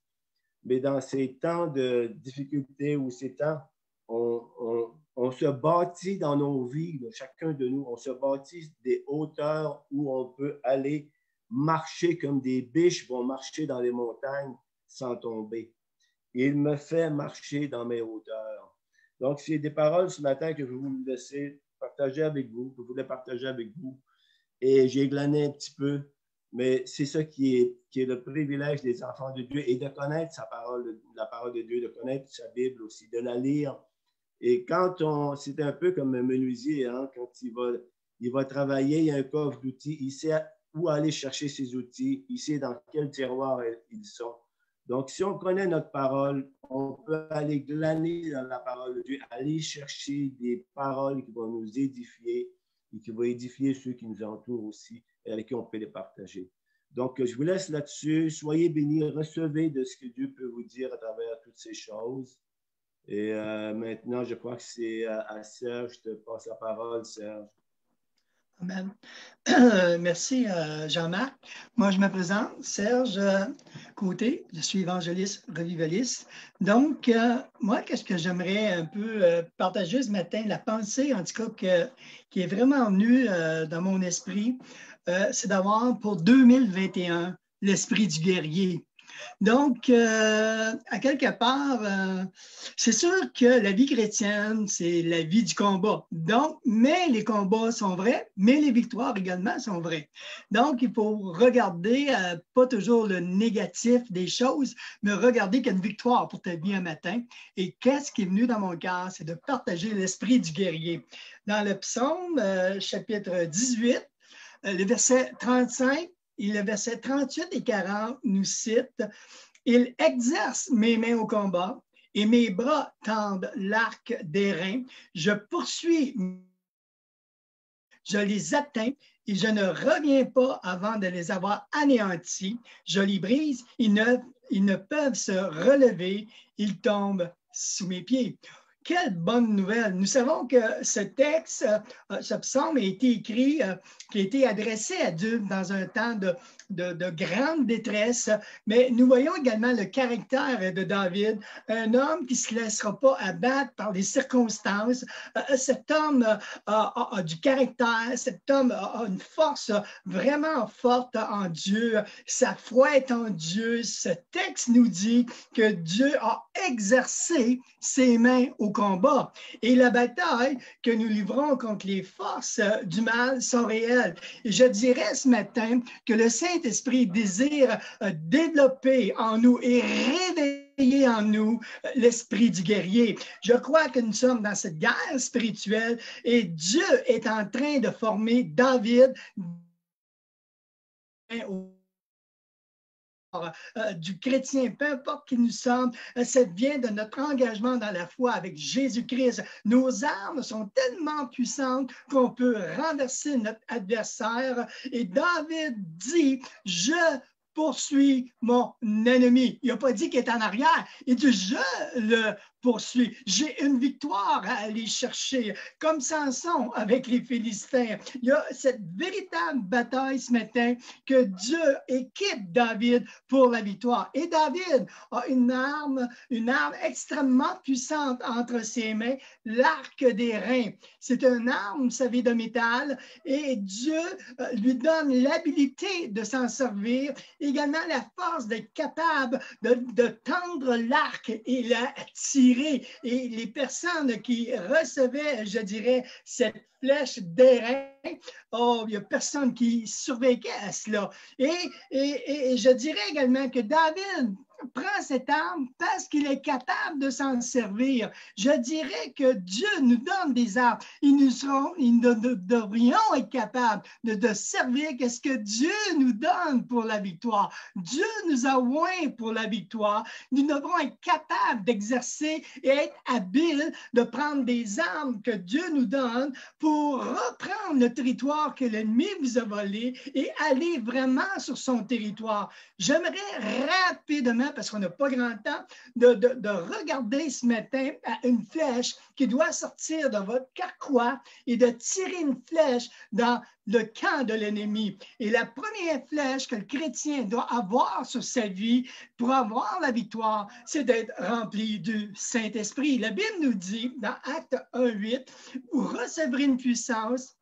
Mais dans ces temps de difficulté ou ces temps, on se bâtit dans nos vies, chacun de nous, on se bâtit des hauteurs où on peut aller marcher comme des biches vont marcher dans les montagnes sans tomber. Il me fait marcher dans mes hauteurs. Donc, c'est des paroles ce matin que je vais vous laisser partager avec vous, que je voulais partager avec vous. Et j'ai glané un petit peu, mais c'est ça qui est le privilège des enfants de Dieu et de connaître sa parole, la parole de Dieu, de connaître sa Bible aussi, de la lire. Et quand c'est un peu comme un menuisier, hein, quand il va travailler, il y a un coffre d'outils, il sait où aller chercher ses outils, il sait dans quel tiroir ils sont. Donc, si on connaît notre parole, on peut aller glaner dans la parole de Dieu, aller chercher des paroles qui vont nous édifier et qui vont édifier ceux qui nous entourent aussi et avec qui on peut les partager. Donc, je vous laisse là-dessus. Soyez bénis, recevez de ce que Dieu peut vous dire à travers toutes ces choses. Et maintenant, je crois que c'est à Serge. Je te passe la parole, Serge. Amen. Merci, Jean-Marc. Moi, je me présente, Serge Côté. Je suis évangéliste revivaliste. Donc, moi, qu'est-ce que j'aimerais un peu partager ce matin? La pensée, en tout cas, qui est vraiment venue dans mon esprit, c'est d'avoir pour 2021 l'esprit du guerrier. Donc, à quelque part, c'est sûr que la vie chrétienne, c'est la vie du combat. Donc, mais les combats sont vrais, mais les victoires également sont vraies. Donc, il faut regarder, pas toujours le négatif des choses, mais regarder qu'il y a une victoire pour ta vie un matin. Et qu'est-ce qui est venu dans mon cœur? C'est de partager l'esprit du guerrier. Dans le psaume, chapitre 18, le verset 35, et le verset 38 et 40 nous cite « Il exerce mes mains au combat et mes bras tendent l'arc d'airain. Je poursuis, je les atteins et je ne reviens pas avant de les avoir anéantis. Je les brise, ils ne peuvent se relever, ils tombent sous mes pieds. » quelle bonne nouvelle. Nous savons que ce texte, ce psaume a été écrit, qui a été adressé à Dieu dans un temps de grande détresse, mais nous voyons également le caractère de David, un homme qui ne se laissera pas abattre par les circonstances. Cet homme a du caractère, cet homme a une force vraiment forte en Dieu, sa foi est en Dieu. Ce texte nous dit que Dieu a exercé ses mains au combat et la bataille que nous livrons contre les forces du mal sont réelles. Et je dirais ce matin que le Saint-Esprit désire développer en nous et réveiller en nous l'esprit du guerrier. Je crois que nous sommes dans cette guerre spirituelle et Dieu est en train de former David du chrétien, peu importe qui nous sommes, ça vient de notre engagement dans la foi avec Jésus-Christ. Nos armes sont tellement puissantes qu'on peut renverser notre adversaire. Et David dit, je poursuis mon ennemi. Il n'a pas dit qu'il est en arrière. Il dit, je le poursuis. J'ai une victoire à aller chercher. Comme Samson avec les Philistins. Il y a cette véritable bataille ce matin que Dieu équipe David pour la victoire. Et David a une arme extrêmement puissante entre ses mains, l'arc des reins. C'est une arme, vous savez, de métal. Et Dieu lui donne l'habilité de s'en servir. Également la force d'être capable de tendre l'arc et la tirer. Et les personnes qui recevaient, je dirais, cette flèche d'airain, oh, il n'y a personne qui survéquait à cela. Et je dirais également que David prend cette arme parce qu'il est capable de s'en servir. Je dirais que Dieu nous donne des armes. Nous devrions être capables de servir ce que Dieu nous donne pour la victoire. Dieu nous a oints pour la victoire. Nous devrons être capables d'exercer et être habiles de prendre des armes que Dieu nous donne pour reprendre le territoire que l'ennemi vous a volé et aller vraiment sur son territoire. J'aimerais rapidement, parce qu'on n'a pas grand temps, de regarder ce matin à une flèche qui doit sortir de votre carquois et de tirer une flèche dans le camp de l'ennemi. Et la première flèche que le chrétien doit avoir sur sa vie pour avoir la victoire, c'est d'être rempli du Saint-Esprit. La Bible nous dit, dans Actes 1:8, vous recevrez une puissance,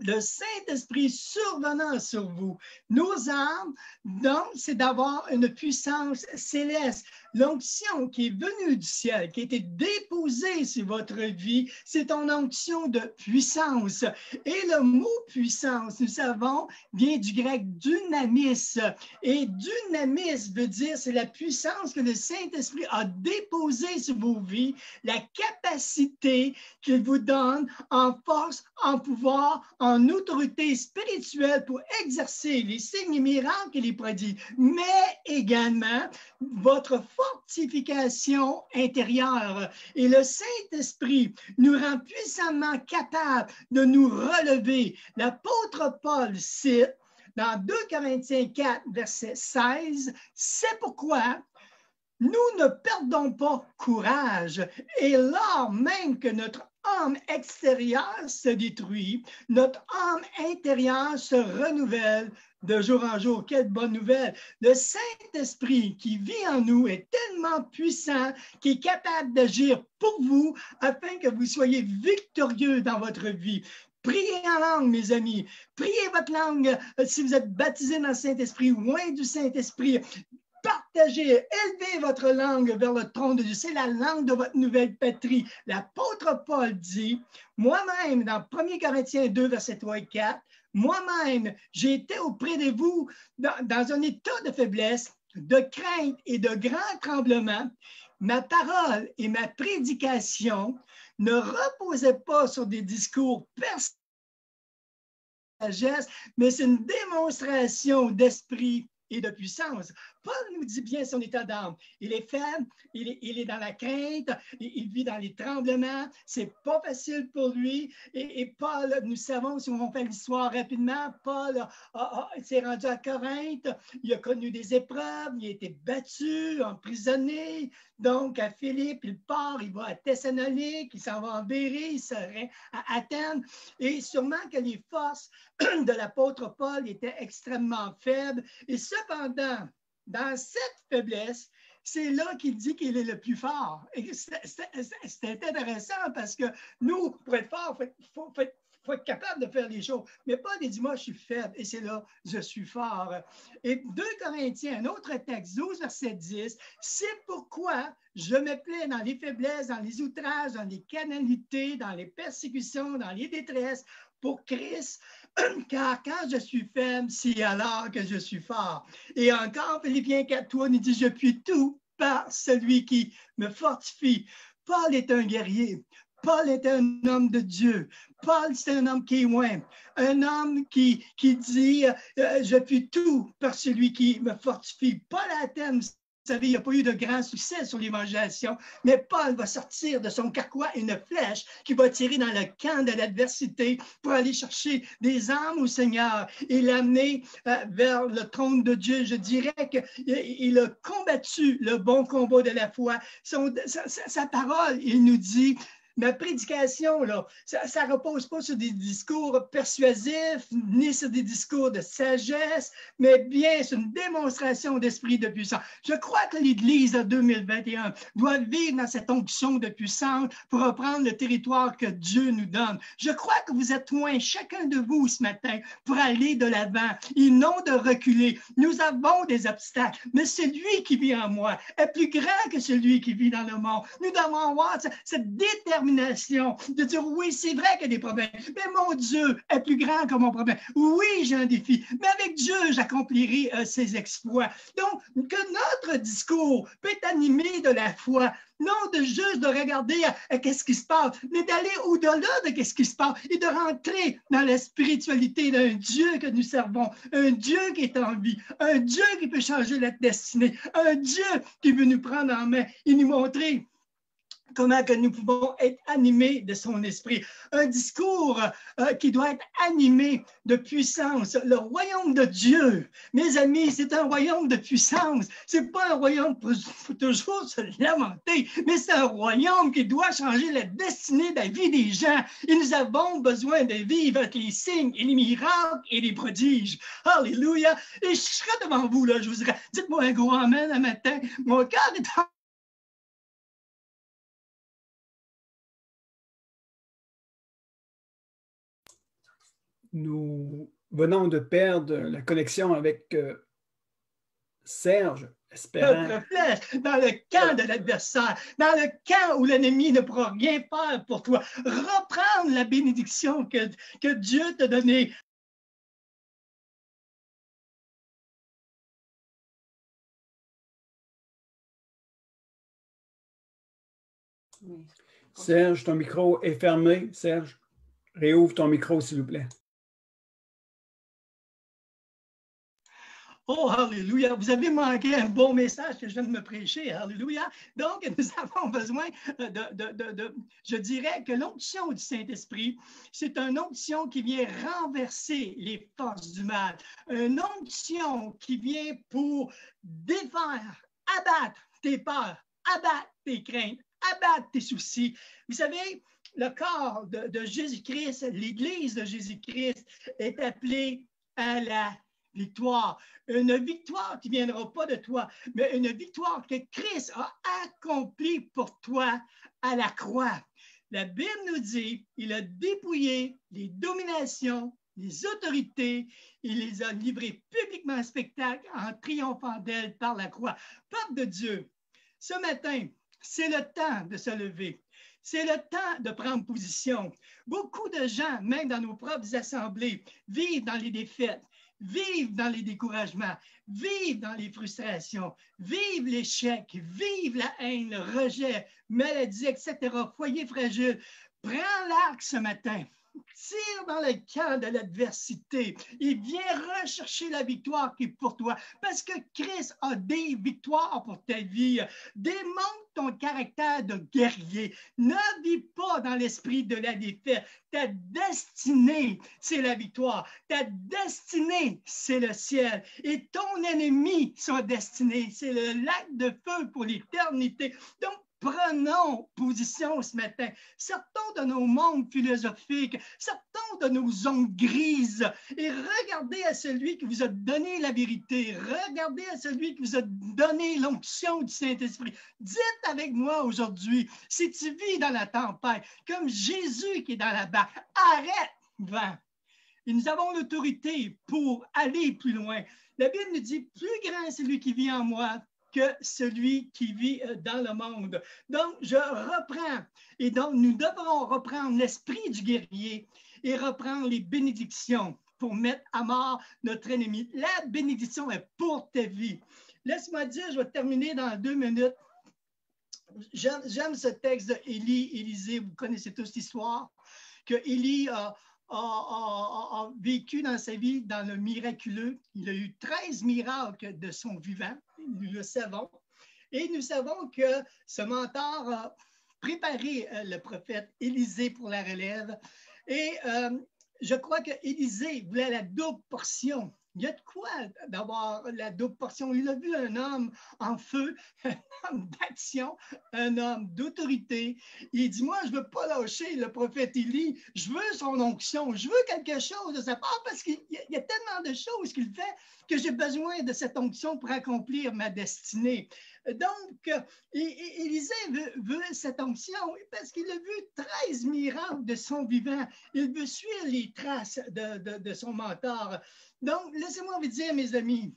le Saint-Esprit survenant sur vous. Nos armes, donc, c'est d'avoir une puissance céleste. L'onction qui est venue du ciel, qui a été déposée sur votre vie, c'est une onction de puissance. Et le mot puissance, nous savons, vient du grec dynamis. Et dynamis veut dire, c'est la puissance que le Saint-Esprit a déposée sur vos vies, la capacité qu'il vous donne en force, en pouvoir, en autorité spirituelle pour exercer les signes et miracles et les prodiges, mais également votre fortification intérieure. Et le Saint-Esprit nous rend puissamment capables de nous relever. L'apôtre Paul cite dans 2 Corinthiens 4, verset 16, « C'est pourquoi nous ne perdons pas courage, et lors même que notre âme extérieure se détruit, notre âme intérieure se renouvelle de jour en jour. » Quelle bonne nouvelle! Le Saint-Esprit qui vit en nous est tellement puissant qu'il est capable d'agir pour vous afin que vous soyez victorieux dans votre vie. Priez en langue, mes amis. Priez votre langue si vous êtes baptisé dans le Saint-Esprit, loin du Saint-Esprit. Partagez, élevez votre langue vers le trône de Dieu. C'est la langue de votre nouvelle patrie. L'apôtre Paul dit, moi-même, dans 1 Corinthiens 2, versets 3 et 4, moi-même, j'ai été auprès de vous dans un état de faiblesse, de crainte et de grand tremblement. Ma parole et ma prédication ne reposaient pas sur des discours sagesse, mais c'est une démonstration d'esprit et de puissance. Paul nous dit bien son état d'âme. Il est faible, il est dans la crainte, il vit dans les tremblements. C'est pas facile pour lui. Et Paul, nous savons, si on fait l'histoire rapidement, Paul s'est rendu à Corinthe, il a connu des épreuves, il a été battu, emprisonné, Donc, à Philippe, il part, il va à Thessalonique, il s'en va en Bérée, il se rend à Athènes. Et sûrement que les forces de l'apôtre Paul étaient extrêmement faibles. Et cependant, dans cette faiblesse, c'est là qu'il dit qu'il est le plus fort. Et c'est intéressant parce que nous, pour être fort, il faut être capable de faire les choses. Mais Paul dit, moi, je suis faible. Et c'est là, je suis fort. Et 2 Corinthiens, un autre texte, 12, verset 10, c'est pourquoi je me plais dans les faiblesses, dans les outrages, dans les canalités, dans les persécutions, dans les détresses, pour Christ, car quand je suis faible, c'est alors que je suis fort. Et encore, Philippiens 4:3 nous dit, je puis tout par celui qui me fortifie. Paul est un guerrier. Paul est un homme de Dieu. Paul, c'est un homme qui est loin. Un homme qui dit, je puis tout par celui qui me fortifie. Paul à Athènes, vous savez, il n'y a pas eu de grand succès sur l'évangélisation, mais Paul va sortir de son carquois une flèche qui va tirer dans le camp de l'adversité pour aller chercher des âmes au Seigneur et l'amener vers le trône de Dieu. Je dirais qu'il a combattu le bon combat de la foi. Sa parole, il nous dit, ma prédication, là, ça ne repose pas sur des discours persuasifs, ni sur des discours de sagesse, mais bien sur une démonstration d'esprit de puissance. Je crois que l'Église de 2021 doit vivre dans cette onction de puissance pour reprendre le territoire que Dieu nous donne. Je crois que vous êtes loin, chacun de vous ce matin, pour aller de l'avant et non de reculer. Nous avons des obstacles, mais celui qui vit en moi est plus grand que celui qui vit dans le monde. Nous devons avoir cette détermination de dire oui, c'est vrai qu'il y a des problèmes, mais mon Dieu est plus grand que mon problème. Oui, j'ai un défi, mais avec Dieu, j'accomplirai ses exploits. Donc, que notre discours peut être animé de la foi, non de juste de regarder qu'est-ce qui se passe, mais d'aller au-delà de qu'est-ce qui se passe et de rentrer dans la spiritualité d'un Dieu que nous servons, un Dieu qui est en vie, un Dieu qui peut changer notre destinée, un Dieu qui veut nous prendre en main et nous montrer comment que nous pouvons être animés de son esprit. Un discours qui doit être animé de puissance. Le royaume de Dieu, mes amis, c'est un royaume de puissance. Ce n'est pas un royaume pour toujours se lamenter, mais c'est un royaume qui doit changer la destinée de la vie des gens. Et nous avons besoin de vivre avec les signes et les miracles et les prodiges. Alléluia! Et je serai devant vous, là, je vous dirai, dites-moi un gros amen un matin. Mon cœur est en Nous venons de perdre la connexion avec Serge, espérant. Notre flèche dans le camp de l'adversaire, dans le camp où l'ennemi ne pourra rien faire pour toi. Reprendre la bénédiction que Dieu t'a donnée. Oui. Serge, ton micro est fermé. Serge, réouvre ton micro, s'il vous plaît. Oh, alléluia, vous avez manqué un bon message que je viens de me prêcher, alléluia. Donc, nous avons besoin je dirais que l'onction du Saint-Esprit, c'est une onction qui vient renverser les forces du mal, une onction qui vient pour défaire, abattre tes peurs, abattre tes craintes, abattre tes soucis. Vous savez, le corps de Jésus-Christ, l'Église de Jésus-Christ est appelée à la victoire. Une victoire qui ne viendra pas de toi, mais une victoire que Christ a accomplie pour toi à la croix. La Bible nous dit qu'il a dépouillé les dominations, les autorités, il les a livrées publiquement en spectacle en triomphant d'elles par la croix. Peuple de Dieu, ce matin, c'est le temps de se lever. C'est le temps de prendre position. Beaucoup de gens, même dans nos propres assemblées, vivent dans les défaites, vivent dans les découragements, vivent dans les frustrations, vivent l'échec, vivent la haine, le rejet, maladie, etc., foyer fragile. Prends l'arc ce matin. Tire dans le camp de l'adversité et viens rechercher la victoire qui est pour toi. Parce que Christ a des victoires pour ta vie. Démontre ton caractère de guerrier. Ne vis pas dans l'esprit de la défaite. Ta destinée, c'est la victoire. Ta destinée, c'est le ciel. Et ton ennemi, son destinée, c'est le lac de feu pour l'éternité. Donc, prenons position ce matin. Sortons de nos mondes philosophiques, sortons de nos zones grises et regardez à celui qui vous a donné la vérité. Regardez à celui qui vous a donné l'onction du Saint-Esprit. Dites avec moi aujourd'hui, si tu vis dans la tempête, comme Jésus qui est dans la barque, arrête, vent. Et nous avons l'autorité pour aller plus loin. La Bible nous dit, plus grand est celui qui vit en moi que celui qui vit dans le monde. Donc, je reprends. Et donc, nous devrons reprendre l'esprit du guerrier et reprendre les bénédictions pour mettre à mort notre ennemi. La bénédiction est pour ta vie. Laisse-moi dire, je vais terminer dans 2 minutes. J'aime ce texte d'Élie, Élisée. Vous connaissez tous l'histoire, que Élie a vécu dans sa vie dans le miraculeux. Il a eu 13 miracles de son vivant. Nous le savons. Et nous savons que ce mentor a préparé le prophète Élisée pour la relève. Et je crois que Élisée voulait la double portion. Il y a de quoi d'avoir la double portion. Il a vu un homme en feu, un homme d'action, un homme d'autorité. Il dit, moi, je ne veux pas lâcher le prophète Élie. Je veux son onction. Je veux quelque chose de sa part parce qu'il y a tellement de choses qu'il fait que j'ai besoin de cette onction pour accomplir ma destinée. Donc, Élisée veut cette onction parce qu'il a vu 13 miracles de son vivant. Il veut suivre les traces de son mentor. Donc, laissez-moi vous dire, mes amis,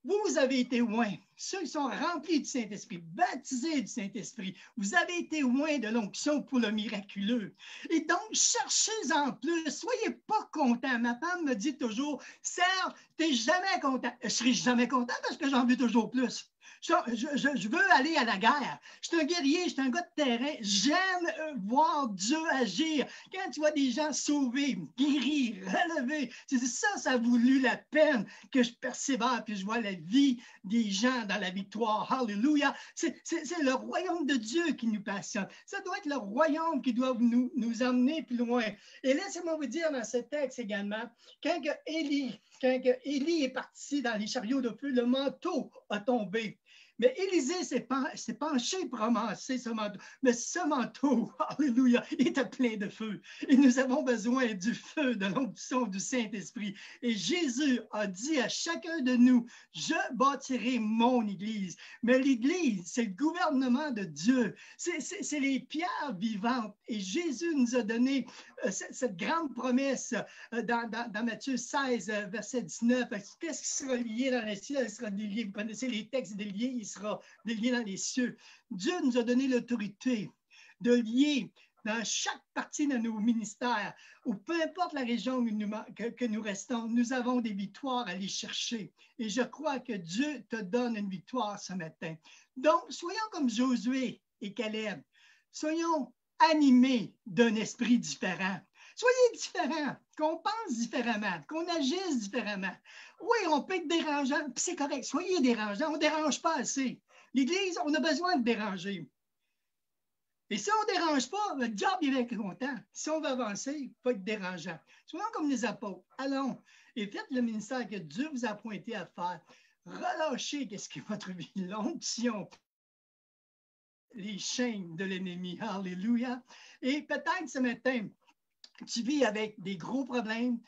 vous avez été loin. Ceux qui sont remplis du Saint-Esprit, baptisés du Saint-Esprit, vous avez été loin de l'onction pour le miraculeux. Et donc, cherchez-en plus. Soyez pas contents. Ma femme me dit toujours, Serge, tu n'es jamais content. Je ne serai jamais content parce que j'en veux toujours plus. Je veux aller à la guerre. Je suis un guerrier, je suis un gars de terrain. J'aime voir Dieu agir. Quand tu vois des gens sauvés, guéris, relevés, tu dis ça a valu la peine que je persévère puis je vois la vie des gens dans la victoire. Alléluia. C'est le royaume de Dieu qui nous passionne. Ça doit être le royaume qui doit nous emmener plus loin. Et laissez-moi vous dire dans ce texte également, quand Élie est parti dans les chariots de feu, le manteau a tombé. Mais Élisée s'est penché pour ramasser ce manteau. Mais ce manteau, alléluia, était plein de feu. Et nous avons besoin du feu, de l'onction du Saint-Esprit. Et Jésus a dit à chacun de nous, je bâtirai mon Église. Mais l'Église, c'est le gouvernement de Dieu. C'est les pierres vivantes. Et Jésus nous a donné cette grande promesse dans Matthieu 16, verset 19. Qu'est-ce qui sera lié dans les cieux? Il sera lié. Vous connaissez les textes des liés. Il sera lié dans les cieux. Dieu nous a donné l'autorité de lier dans chaque partie de nos ministères, ou peu importe la région que nous restons, nous avons des victoires à aller chercher. Et je crois que Dieu te donne une victoire ce matin. Donc, soyons comme Josué et Caleb. Soyons animés d'un esprit différent. Soyez différents, qu'on pense différemment, qu'on agisse différemment. Oui, on peut être dérangeant, puis c'est correct. Soyez dérangeants, on ne dérange pas assez. L'Église, on a besoin de déranger. Et si on ne dérange pas, le diable il va être content. Si on veut avancer, il faut être dérangeant. Soyons comme les apôtres. Allons et faites le ministère que Dieu vous a pointé à faire. Relâchez qu'est-ce qui est votre vie, l'onction, les chaînes de l'ennemi. Alléluia. Et peut-être ce matin, tu vis avec des gros problèmes,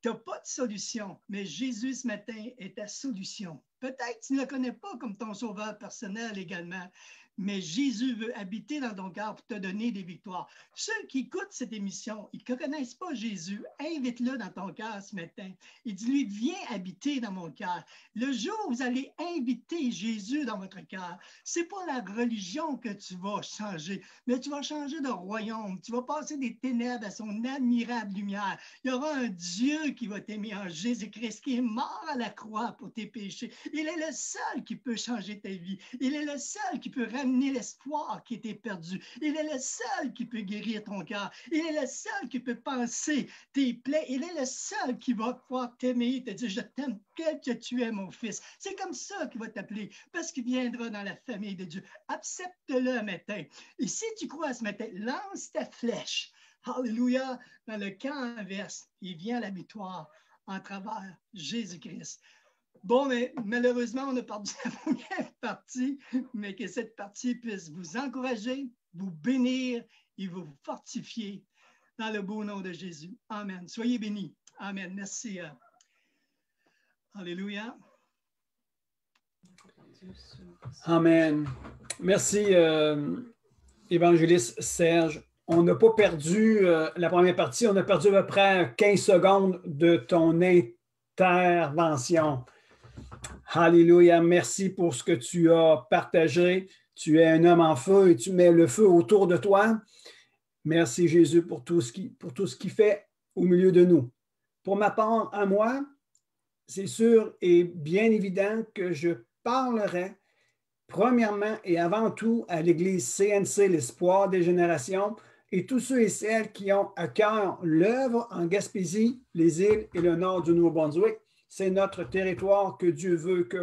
tu n'as pas de solution, mais Jésus ce matin est ta solution. Peut-être que tu ne le connais pas comme ton sauveur personnel également, mais Jésus veut habiter dans ton cœur pour te donner des victoires. Ceux qui écoutent cette émission, ils ne connaissent pas Jésus, invite-le dans ton cœur ce matin et dis-lui, viens habiter dans mon cœur. Le jour où vous allez inviter Jésus dans votre cœur, ce n'est pas la religion que tu vas changer, mais tu vas changer de royaume. Tu vas passer des ténèbres à son admirable lumière. Il y aura un Dieu qui va t'aimer en Jésus-Christ, qui est mort à la croix pour tes péchés. Il est le seul qui peut changer ta vie. Il est le seul qui peut ramener ramener l'espoir qui était perdu. Il est le seul qui peut guérir ton cœur. Il est le seul qui peut penser tes plaies. Il est le seul qui va pouvoir t'aimer, te dire, je t'aime tel que tu es, mon fils. C'est comme ça qu'il va t'appeler, parce qu'il viendra dans la famille de Dieu. Accepte-le matin. Et si tu crois ce matin, lance ta flèche. Alléluia, dans le camp inverse. Il vient la victoire en travers Jésus-Christ. Bon, mais malheureusement, on a perdu la première partie, mais que cette partie puisse vous encourager, vous bénir et vous fortifier dans le beau nom de Jésus. Amen. Soyez bénis. Amen. Merci. Alléluia. Amen. Merci, évangéliste Serge. On n'a pas perdu la première partie, on a perdu à peu près 15 secondes de ton intervention. Alléluia, merci pour ce que tu as partagé. Tu es un homme en feu et tu mets le feu autour de toi. Merci Jésus pour tout ce qu'il fait au milieu de nous. Pour ma part, à moi, c'est sûr et bien évident que je parlerai premièrement et avant tout à l'Église CNC, l'Espoir des générations, et tous ceux et celles qui ont à cœur l'œuvre en Gaspésie, les îles et le nord du Nouveau-Brunswick. C'est notre territoire que Dieu veut que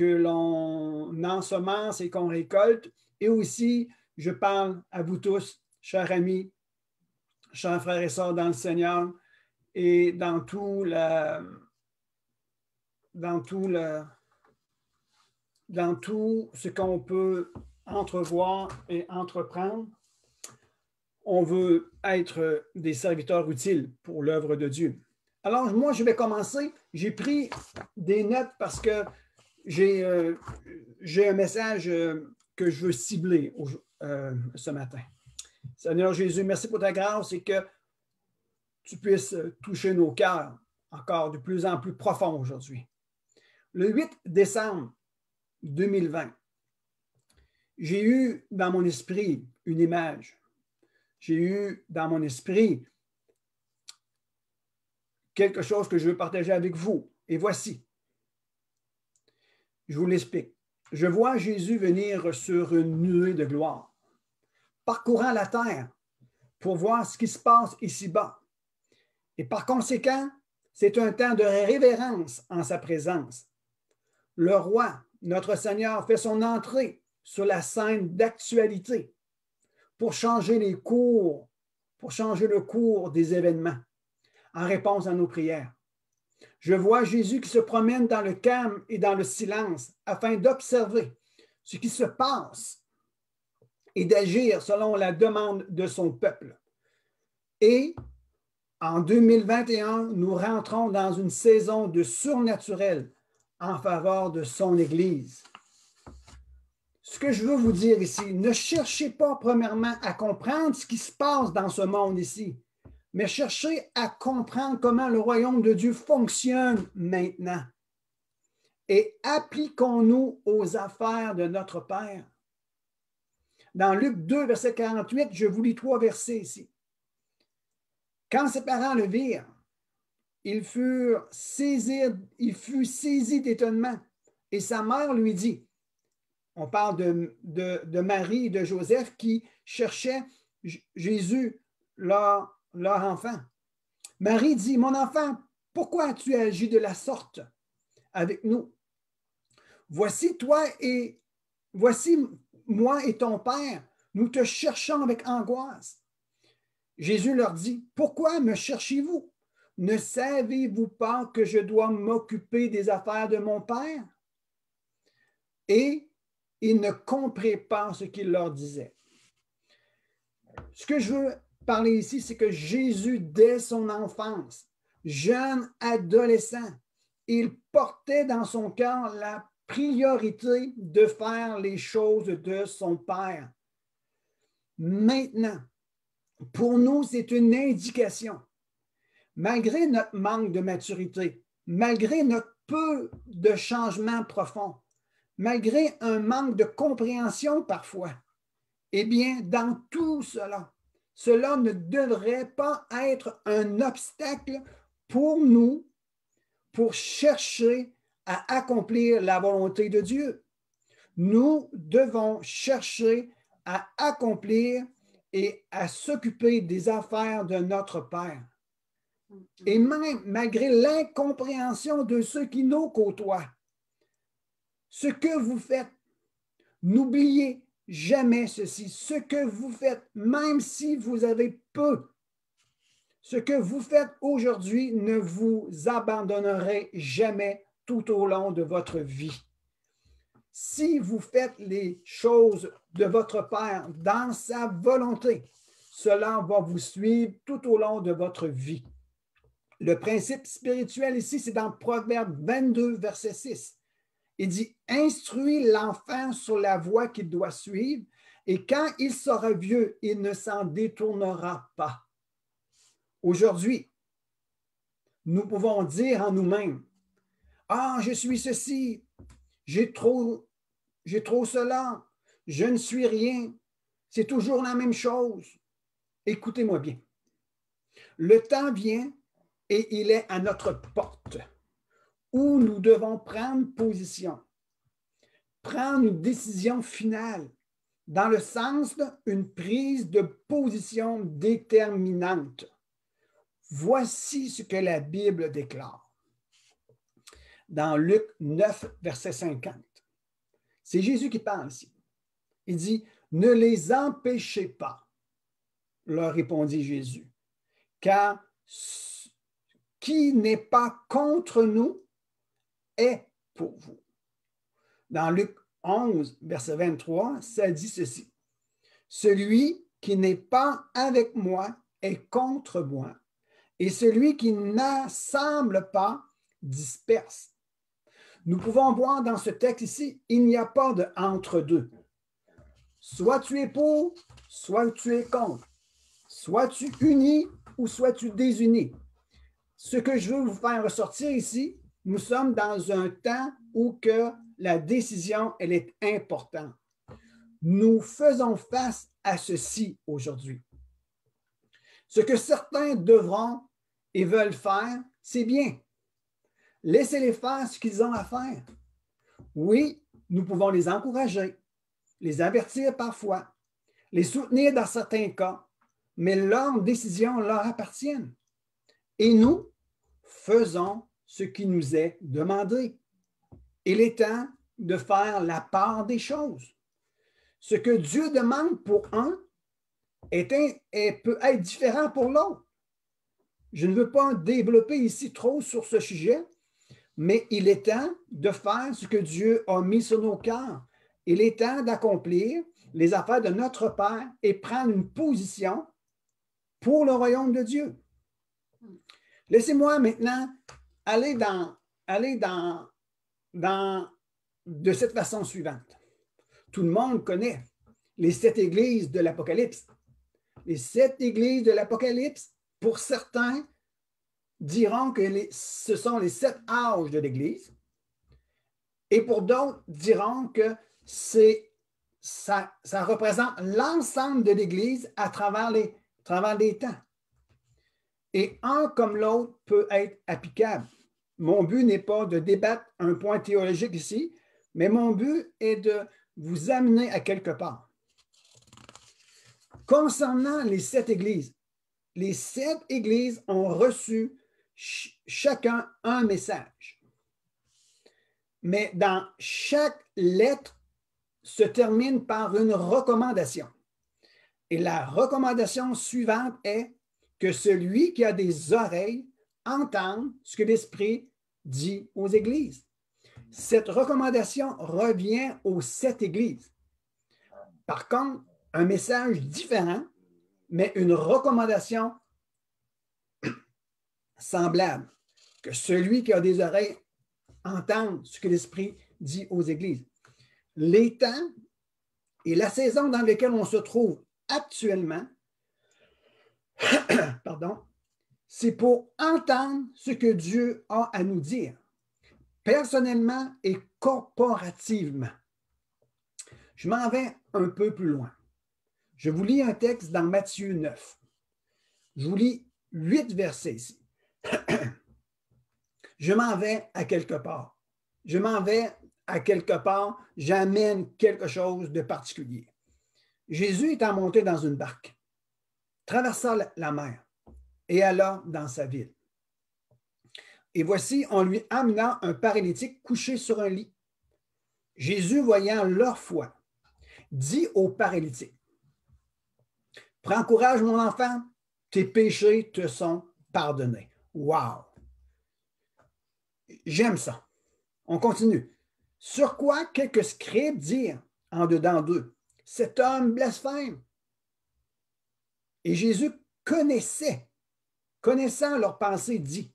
l'on ensemence et qu'on récolte. Et aussi, je parle à vous tous, chers amis, chers frères et sœurs dans le Seigneur, et dans tout ce qu'on peut entrevoir et entreprendre. On veut être des serviteurs utiles pour l'œuvre de Dieu. Alors, moi, je vais commencer. J'ai pris des notes parce que j'ai un message que je veux cibler ce matin. Seigneur Jésus, merci pour ta grâce et que tu puisses toucher nos cœurs encore de plus en plus profond aujourd'hui. Le 8 décembre 2020, j'ai eu dans mon esprit une image. J'ai eu dans mon esprit quelque chose que je veux partager avec vous. Et voici. Je vous l'explique. Je vois Jésus venir sur une nuée de gloire, parcourant la terre pour voir ce qui se passe ici-bas. Et par conséquent, c'est un temps de révérence en sa présence. Le roi, notre Seigneur, fait son entrée sur la scène d'actualité pour changer le cours des événements en réponse à nos prières. Je vois Jésus qui se promène dans le calme et dans le silence afin d'observer ce qui se passe et d'agir selon la demande de son peuple. Et en 2021, nous rentrons dans une saison de surnaturel en faveur de son Église. Ce que je veux vous dire ici, ne cherchez pas premièrement à comprendre ce qui se passe dans ce monde ici, mais cherchez à comprendre comment le royaume de Dieu fonctionne maintenant. Et appliquons-nous aux affaires de notre Père. Dans Luc 2, verset 48, je vous lis 3 versets ici. Quand ses parents le virent, il fut saisi d'étonnement. Et sa mère lui dit, on parle de Marie et de Joseph qui cherchaient Jésus, leur enfant. Marie dit, mon enfant, pourquoi as-tu agi de la sorte avec nous? Voici moi et ton père, nous te cherchons avec angoisse. Jésus leur dit, pourquoi me cherchez-vous? Ne savez-vous pas que je dois m'occuper des affaires de mon père? Et ils ne comprenaient pas ce qu'il leur disait. Ce que je veux parler ici, c'est que Jésus, dès son enfance, jeune adolescent, il portait dans son cœur la priorité de faire les choses de son Père. Maintenant, pour nous, c'est une indication. Malgré notre manque de maturité, malgré notre peu de changements profonds, malgré un manque de compréhension parfois, eh bien, dans tout cela, cela ne devrait pas être un obstacle pour nous pour chercher à accomplir la volonté de Dieu. Nous devons chercher à accomplir et à s'occuper des affaires de notre Père. Et même malgré l'incompréhension de ceux qui nous côtoient, ce que vous faites, n'oubliez jamais ceci. Ce que vous faites, même si vous avez peu, ce que vous faites aujourd'hui ne vous abandonnerez jamais tout au long de votre vie. Si vous faites les choses de votre Père dans sa volonté, cela va vous suivre tout au long de votre vie. Le principe spirituel ici, c'est dans Proverbe 22, verset 6. Il dit, « Instruis l'enfant sur la voie qu'il doit suivre, et quand il sera vieux, il ne s'en détournera pas. » Aujourd'hui, nous pouvons dire en nous-mêmes, « Ah, je suis ceci, j'ai trop cela, je ne suis rien, c'est toujours la même chose. » Écoutez-moi bien. Le temps vient et il est à notre porte où nous devons prendre position, prendre une décision finale dans le sens d'une prise de position déterminante. Voici ce que la Bible déclare. Dans Luc 9, verset 50. C'est Jésus qui parle ici. Il dit, « Ne les empêchez pas, leur répondit Jésus, car qui n'est pas contre nous est pour vous. » Dans Luc 11, verset 23, ça dit ceci. « Celui qui n'est pas avec moi est contre moi, et celui qui n'assemble pas disperse. » Nous pouvons voir dans ce texte ici, il n'y a pas de entre-deux. Soit tu es pour, soit tu es contre. Soit tu unis ou soit tu désunis. Ce que je veux vous faire ressortir ici, nous sommes dans un temps où que la décision, elle est importante. Nous faisons face à ceci aujourd'hui. Ce que certains devront et veulent faire, c'est bien. Laissez-les faire ce qu'ils ont à faire. Oui, nous pouvons les encourager, les avertir parfois, les soutenir dans certains cas, mais leurs décisions leur appartiennent. Et nous faisons ce qui nous est demandé. Il est temps de faire la part des choses. Ce que Dieu demande pour un peut être différent pour l'autre. Je ne veux pas développer ici trop sur ce sujet, mais il est temps de faire ce que Dieu a mis sur nos cœurs. Il est temps d'accomplir les affaires de notre Père et prendre une position pour le royaume de Dieu. Laissez-moi maintenant aller de cette façon suivante. Tout le monde connaît les 7 églises de l'Apocalypse. Les 7 églises de l'Apocalypse, pour certains, diront que ce sont les 7 âges de l'Église, et pour d'autres diront que ça représente l'ensemble de l'Église à travers les temps. Et un comme l'autre peut être applicable. Mon but n'est pas de débattre un point théologique ici, mais mon but est de vous amener à quelque part. Concernant les 7 églises, les 7 églises ont reçu chacun un message. Mais dans chaque lettre se termine par une recommandation. Et la recommandation suivante est que celui qui a des oreilles entende ce que l'Esprit dit aux églises. Cette recommandation revient aux 7 églises. Par contre, un message différent, mais une recommandation semblable, que celui qui a des oreilles entende ce que l'Esprit dit aux églises. Les temps et la saison dans lesquels on se trouve actuellement, c'est pour entendre ce que Dieu a à nous dire, personnellement et corporativement. Je m'en vais un peu plus loin. Je vous lis un texte dans Matthieu 9. Je vous lis 8 versets ici. Je m'en vais à quelque part. Je m'en vais à quelque part, j'amène quelque chose de particulier. Jésus étant monté dans une barque, traversa la mer et alla dans sa ville. Et voici, on lui amena un paralytique couché sur un lit. Jésus, voyant leur foi, dit au paralytique, « Prends courage, mon enfant, tes péchés te sont pardonnés. » Wow! J'aime ça. On continue. Sur quoi quelques scribes dirent en dedans d'eux, « Cet homme blasphème. » Et Jésus connaissant leurs pensées, dit,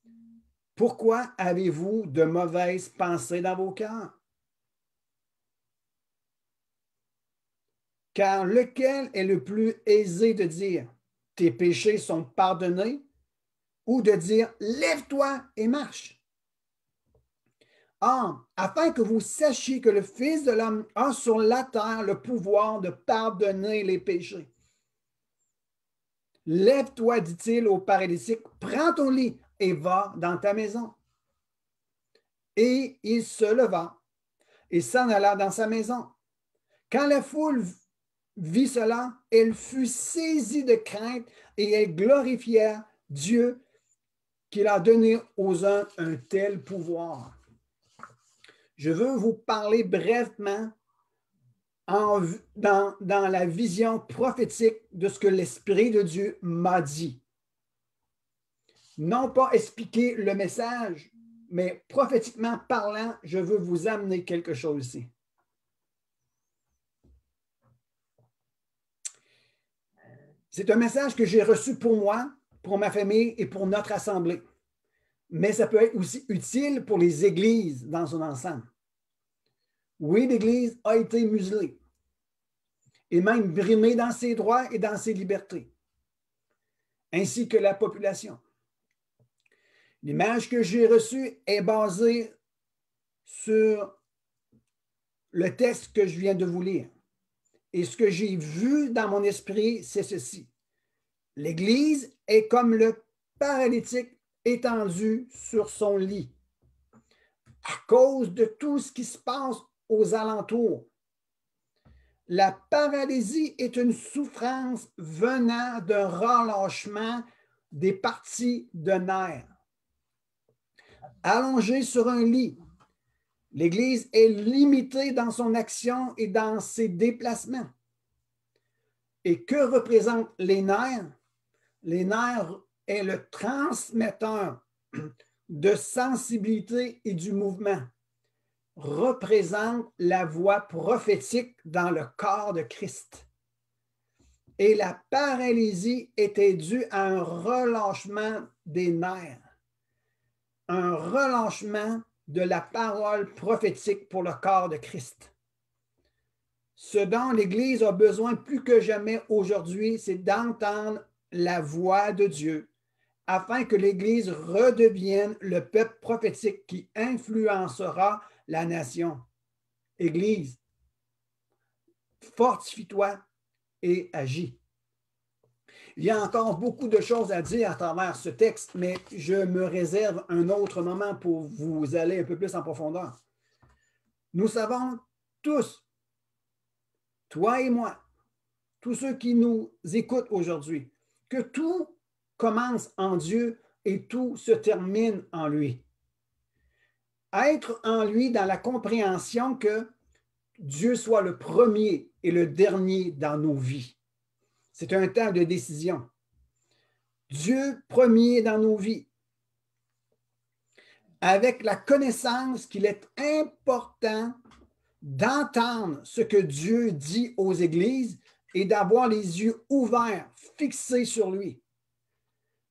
« Pourquoi avez-vous de mauvaises pensées dans vos cœurs? Car lequel est le plus aisé de dire, « Tes péchés sont pardonnés » ou de dire, « Lève-toi et marche. » Or, afin que vous sachiez que le Fils de l'homme a sur la terre le pouvoir de pardonner les péchés. Lève-toi, dit-il au paralytique, prends ton lit et va dans ta maison. Et il se leva et s'en alla dans sa maison. Quand la foule vit cela, elle fut saisie de crainte et elle glorifia Dieu qu'il a donné aux uns un tel pouvoir. Je veux vous parler brièvement dans la vision prophétique de ce que l'Esprit de Dieu m'a dit. Non pas expliquer le message, mais prophétiquement parlant, je veux vous amener quelque chose ici. C'est un message que j'ai reçu pour moi, pour ma famille et pour notre assemblée. Mais ça peut être aussi utile pour les églises dans son ensemble. Oui, l'Église a été muselée et même brimée dans ses droits et dans ses libertés, ainsi que la population. L'image que j'ai reçue est basée sur le texte que je viens de vous lire. Et ce que j'ai vu dans mon esprit, c'est ceci. L'Église est comme le paralytique étendu sur son lit à cause de tout ce qui se passe aux alentours. La paralysie est une souffrance venant d'un relâchement des parties de nerfs. Allongée sur un lit, l'Église est limitée dans son action et dans ses déplacements. Et que représentent les nerfs? Les nerfs est le transmetteur de sensibilité et du mouvement, représente la voix prophétique dans le corps de Christ. Et la paralysie était due à un relâchement des nerfs, un relâchement de la parole prophétique pour le corps de Christ. Ce dont l'Église a besoin plus que jamais aujourd'hui, c'est d'entendre la voix de Dieu, afin que l'Église redevienne le peuple prophétique qui influencera la nation. Église, fortifie-toi et agis. Il y a encore beaucoup de choses à dire à travers ce texte, mais je me réserve un autre moment pour vous aller un peu plus en profondeur. Nous savons tous, toi et moi, tous ceux qui nous écoutent aujourd'hui, que tout commence en Dieu et tout se termine en lui. Être en lui dans la compréhension que Dieu soit le premier et le dernier dans nos vies. C'est un temps de décision. Dieu premier dans nos vies. Avec la connaissance qu'il est important d'entendre ce que Dieu dit aux églises et d'avoir les yeux ouverts, fixés sur lui.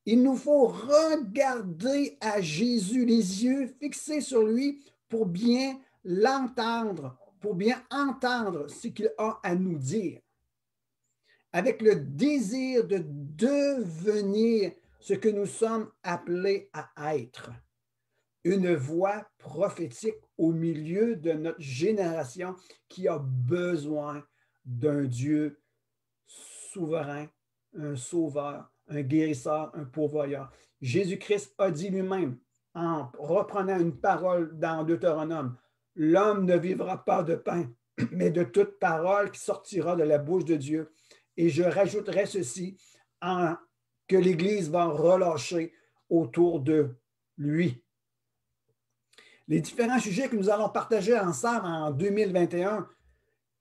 Il nous faut regarder à Jésus, les yeux fixés sur lui pour bien l'entendre, pour bien entendre ce qu'il a à nous dire. Avec le désir de devenir ce que nous sommes appelés à être. Une voix prophétique au milieu de notre génération qui a besoin d'un Dieu souverain, un sauveur, un guérisseur, un pourvoyeur. Jésus-Christ a dit lui-même, en reprenant une parole dans Deutéronome, L'homme ne vivra pas de pain, mais de toute parole qui sortira de la bouche de Dieu. Et je rajouterai ceci, que l'Église va relâcher autour de lui. Les différents sujets que nous allons partager ensemble en 2021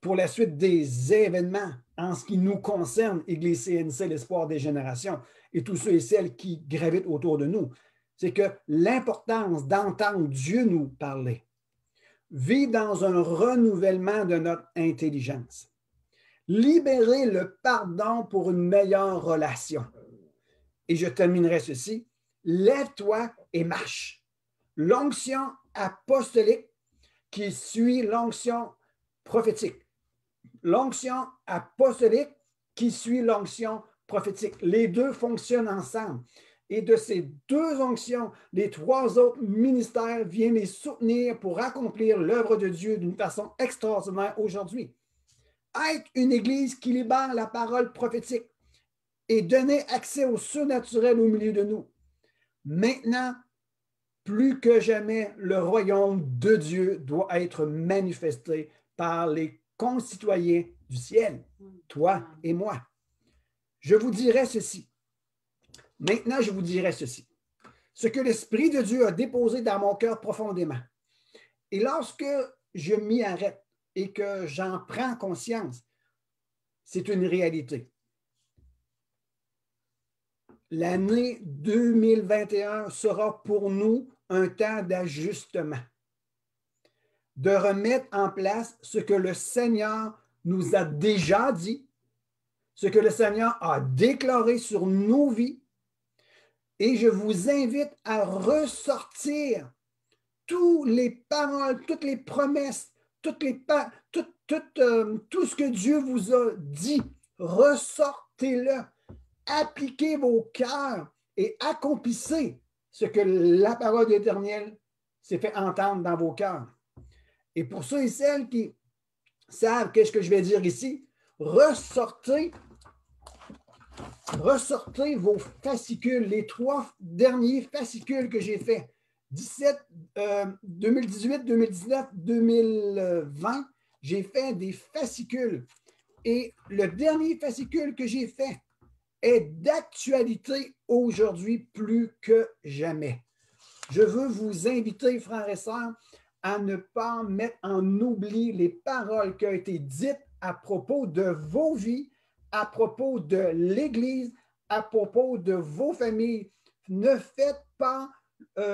pour la suite des événements en ce qui nous concerne, Église CNC, l'espoir des générations, et tous ceux et celles qui gravitent autour de nous, c'est que l'importance d'entendre Dieu nous parler, vivre dans un renouvellement de notre intelligence, libérer le pardon pour une meilleure relation. Et je terminerai ceci, lève-toi et marche. L'onction apostolique qui suit l'onction prophétique. L'onction apostolique qui suit l'onction prophétique. Les deux fonctionnent ensemble. Et de ces deux onctions, les trois autres ministères viennent les soutenir pour accomplir l'œuvre de Dieu d'une façon extraordinaire aujourd'hui. Être une Église qui libère la parole prophétique et donner accès au surnaturel au milieu de nous. Maintenant, plus que jamais, le royaume de Dieu doit être manifesté par les concitoyens du ciel, toi et moi. Je vous dirai ceci. Maintenant, je vous dirai ceci. Ce que l'Esprit de Dieu a déposé dans mon cœur profondément. Et lorsque je m'y arrête et que j'en prends conscience, c'est une réalité. L'année 2021 sera pour nous un temps d'ajustement, de remettre en place ce que le Seigneur nous a déjà dit, ce que le Seigneur a déclaré sur nos vies. Et je vous invite à ressortir toutes les paroles, toutes les promesses, tout ce que Dieu vous a dit. Ressortez-le. Appliquez vos cœurs et accomplissez ce que la parole de l'Éternel s'est fait entendre dans vos cœurs. Et pour ceux et celles qui savent qu'est-ce que je vais dire ici, ressortez vos fascicules, les 3 derniers fascicules que j'ai faits, 2018, 2019, 2020, j'ai fait des fascicules. Et le dernier fascicule que j'ai fait est d'actualité aujourd'hui plus que jamais. Je veux vous inviter, frères et sœurs, à ne pas mettre en oubli les paroles qui ont été dites à propos de vos vies, à propos de l'Église, à propos de vos familles. Ne faites pas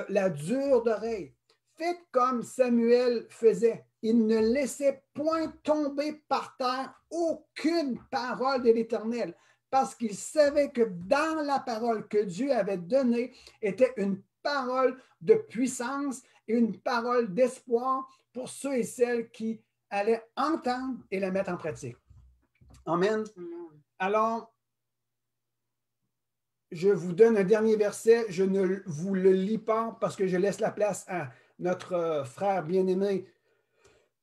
la dure d'oreille. Faites comme Samuel faisait. Il ne laissait point tomber par terre aucune parole de l'Éternel, parce qu'il savait que dans la parole que Dieu avait donnée était une parole de puissance et une parole d'espoir pour ceux et celles qui allaient entendre et la mettre en pratique. Amen. Alors, je vous donne un dernier verset. Je ne vous le lis pas parce que je laisse la place à notre frère bien-aimé,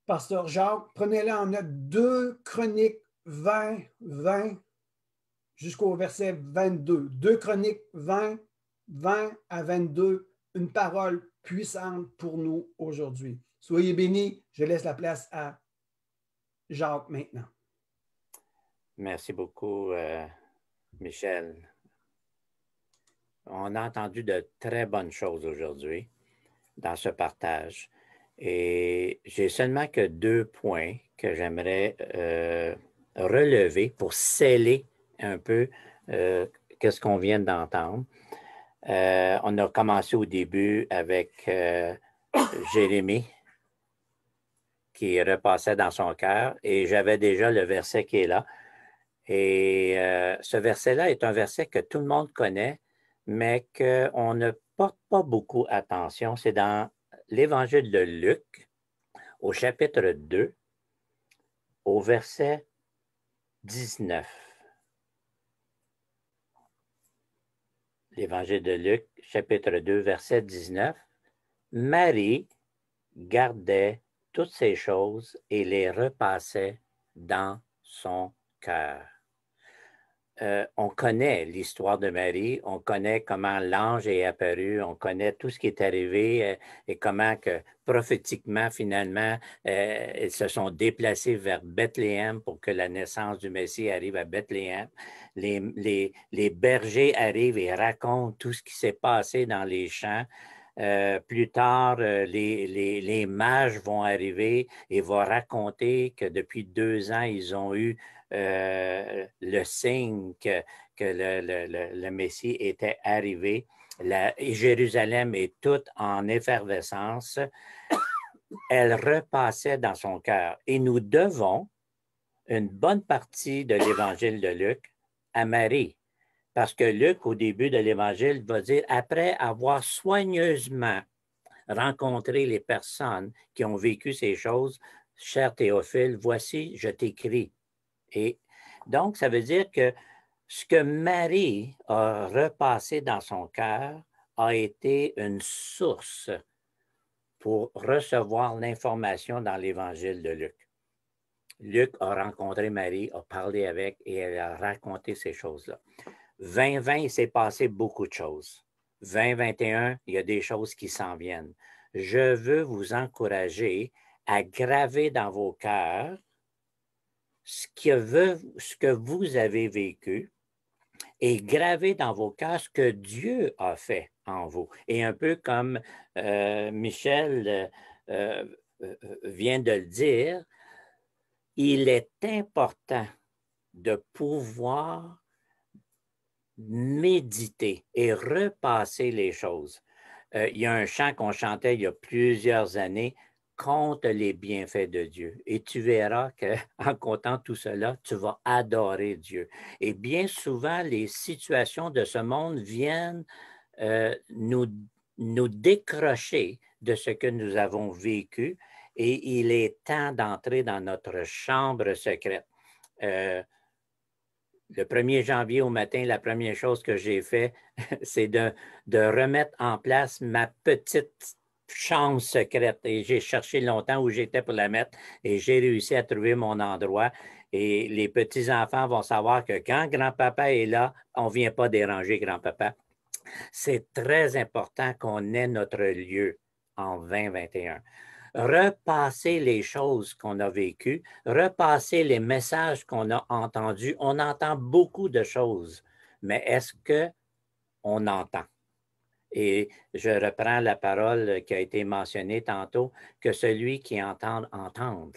Pasteur Jacques. Prenez-le en note, 2 Chroniques 20, 20 jusqu'au verset 22. 2 Chroniques 20, 20 à 22, une parole puissante pour nous aujourd'hui. Soyez bénis. Je laisse la place à Jacques maintenant. Merci beaucoup, Michel. On a entendu de très bonnes choses aujourd'hui dans ce partage. Et j'ai seulement que 2 points que j'aimerais relever pour sceller un peu qu'est-ce qu'on vient d'entendre. On a commencé au début avec Jérémie qui repassait dans son cœur et j'avais déjà le verset qui est là. Et ce verset-là est un verset que tout le monde connaît, mais qu'on ne porte pas beaucoup attention. C'est dans l'Évangile de Luc, au chapitre 2, au verset 19. L'Évangile de Luc, chapitre 2, verset 19. Marie gardait toutes ces choses et les repassait dans son cœur. on connaît l'histoire de Marie, on connaît comment l'ange est apparu, on connaît tout ce qui est arrivé et comment que prophétiquement, finalement, ils se sont déplacés vers Bethléem pour que la naissance du Messie arrive à Bethléem. Les bergers arrivent et racontent tout ce qui s'est passé dans les champs. Plus tard, les mages vont arriver et vont raconter que depuis 2 ans, ils ont eu le signe que le Messie était arrivé. Et Jérusalem est toute en effervescence. Elle repassait dans son cœur. Et nous devons une bonne partie de l'évangile de Luc à Marie. Parce que Luc, au début de l'évangile, va dire, après avoir soigneusement rencontré les personnes qui ont vécu ces choses, cher Théophile, voici, je t'écris. Et donc, ça veut dire que ce que Marie a repassé dans son cœur a été une source pour recevoir l'information dans l'évangile de Luc. Luc a rencontré Marie, a parlé avec et elle a raconté ces choses-là. 2020, il s'est passé beaucoup de choses. 2021, il y a des choses qui s'en viennent. Je veux vous encourager à graver dans vos cœurs ce que vous avez vécu et graver dans vos cœurs ce que Dieu a fait en vous. Et un peu comme Michel vient de le dire, il est important de pouvoir méditer et repasser les choses. Il y a un chant qu'on chantait il y a plusieurs années, « Compte les bienfaits de Dieu ». Et tu verras qu'en comptant tout cela, tu vas adorer Dieu. Et bien souvent, les situations de ce monde viennent nous décrocher de ce que nous avons vécu et il est temps d'entrer dans notre chambre secrète. Le 1er janvier au matin, la première chose que j'ai fait, c'est de remettre en place ma petite chambre secrète. Et j'ai cherché longtemps où j'étais pour la mettre et j'ai réussi à trouver mon endroit. Et les petits-enfants vont savoir que quand grand-papa est là, on ne vient pas déranger grand-papa. C'est très important qu'on ait notre lieu en 2021. Repasser les choses qu'on a vécues, repasser les messages qu'on a entendus. On entend beaucoup de choses, mais est-ce qu'on entend? Et je reprends la parole qui a été mentionnée tantôt, que celui qui entend, entende.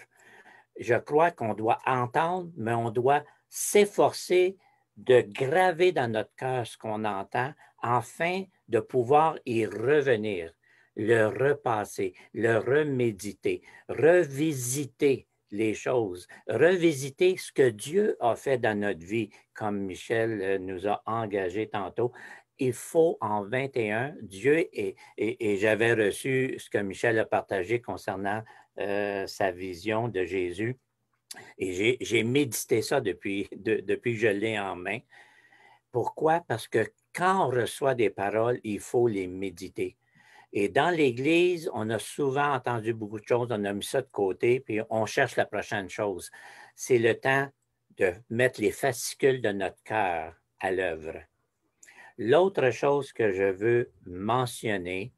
Je crois qu'on doit entendre, mais on doit s'efforcer de graver dans notre cœur ce qu'on entend afin de pouvoir y revenir, le repasser, le reméditer, revisiter les choses, revisiter ce que Dieu a fait dans notre vie, comme Michel nous a engagés tantôt. Il faut en 21, Dieu, et j'avais reçu ce que Michel a partagé concernant sa vision de Jésus, et j'ai médité ça depuis que je l'ai en main. Pourquoi? Parce que quand on reçoit des paroles, il faut les méditer. Et dans l'Église, on a souvent entendu beaucoup de choses, on a mis ça de côté, puis on cherche la prochaine chose. C'est le temps de mettre les fascicules de notre cœur à l'œuvre. L'autre chose que je veux mentionner,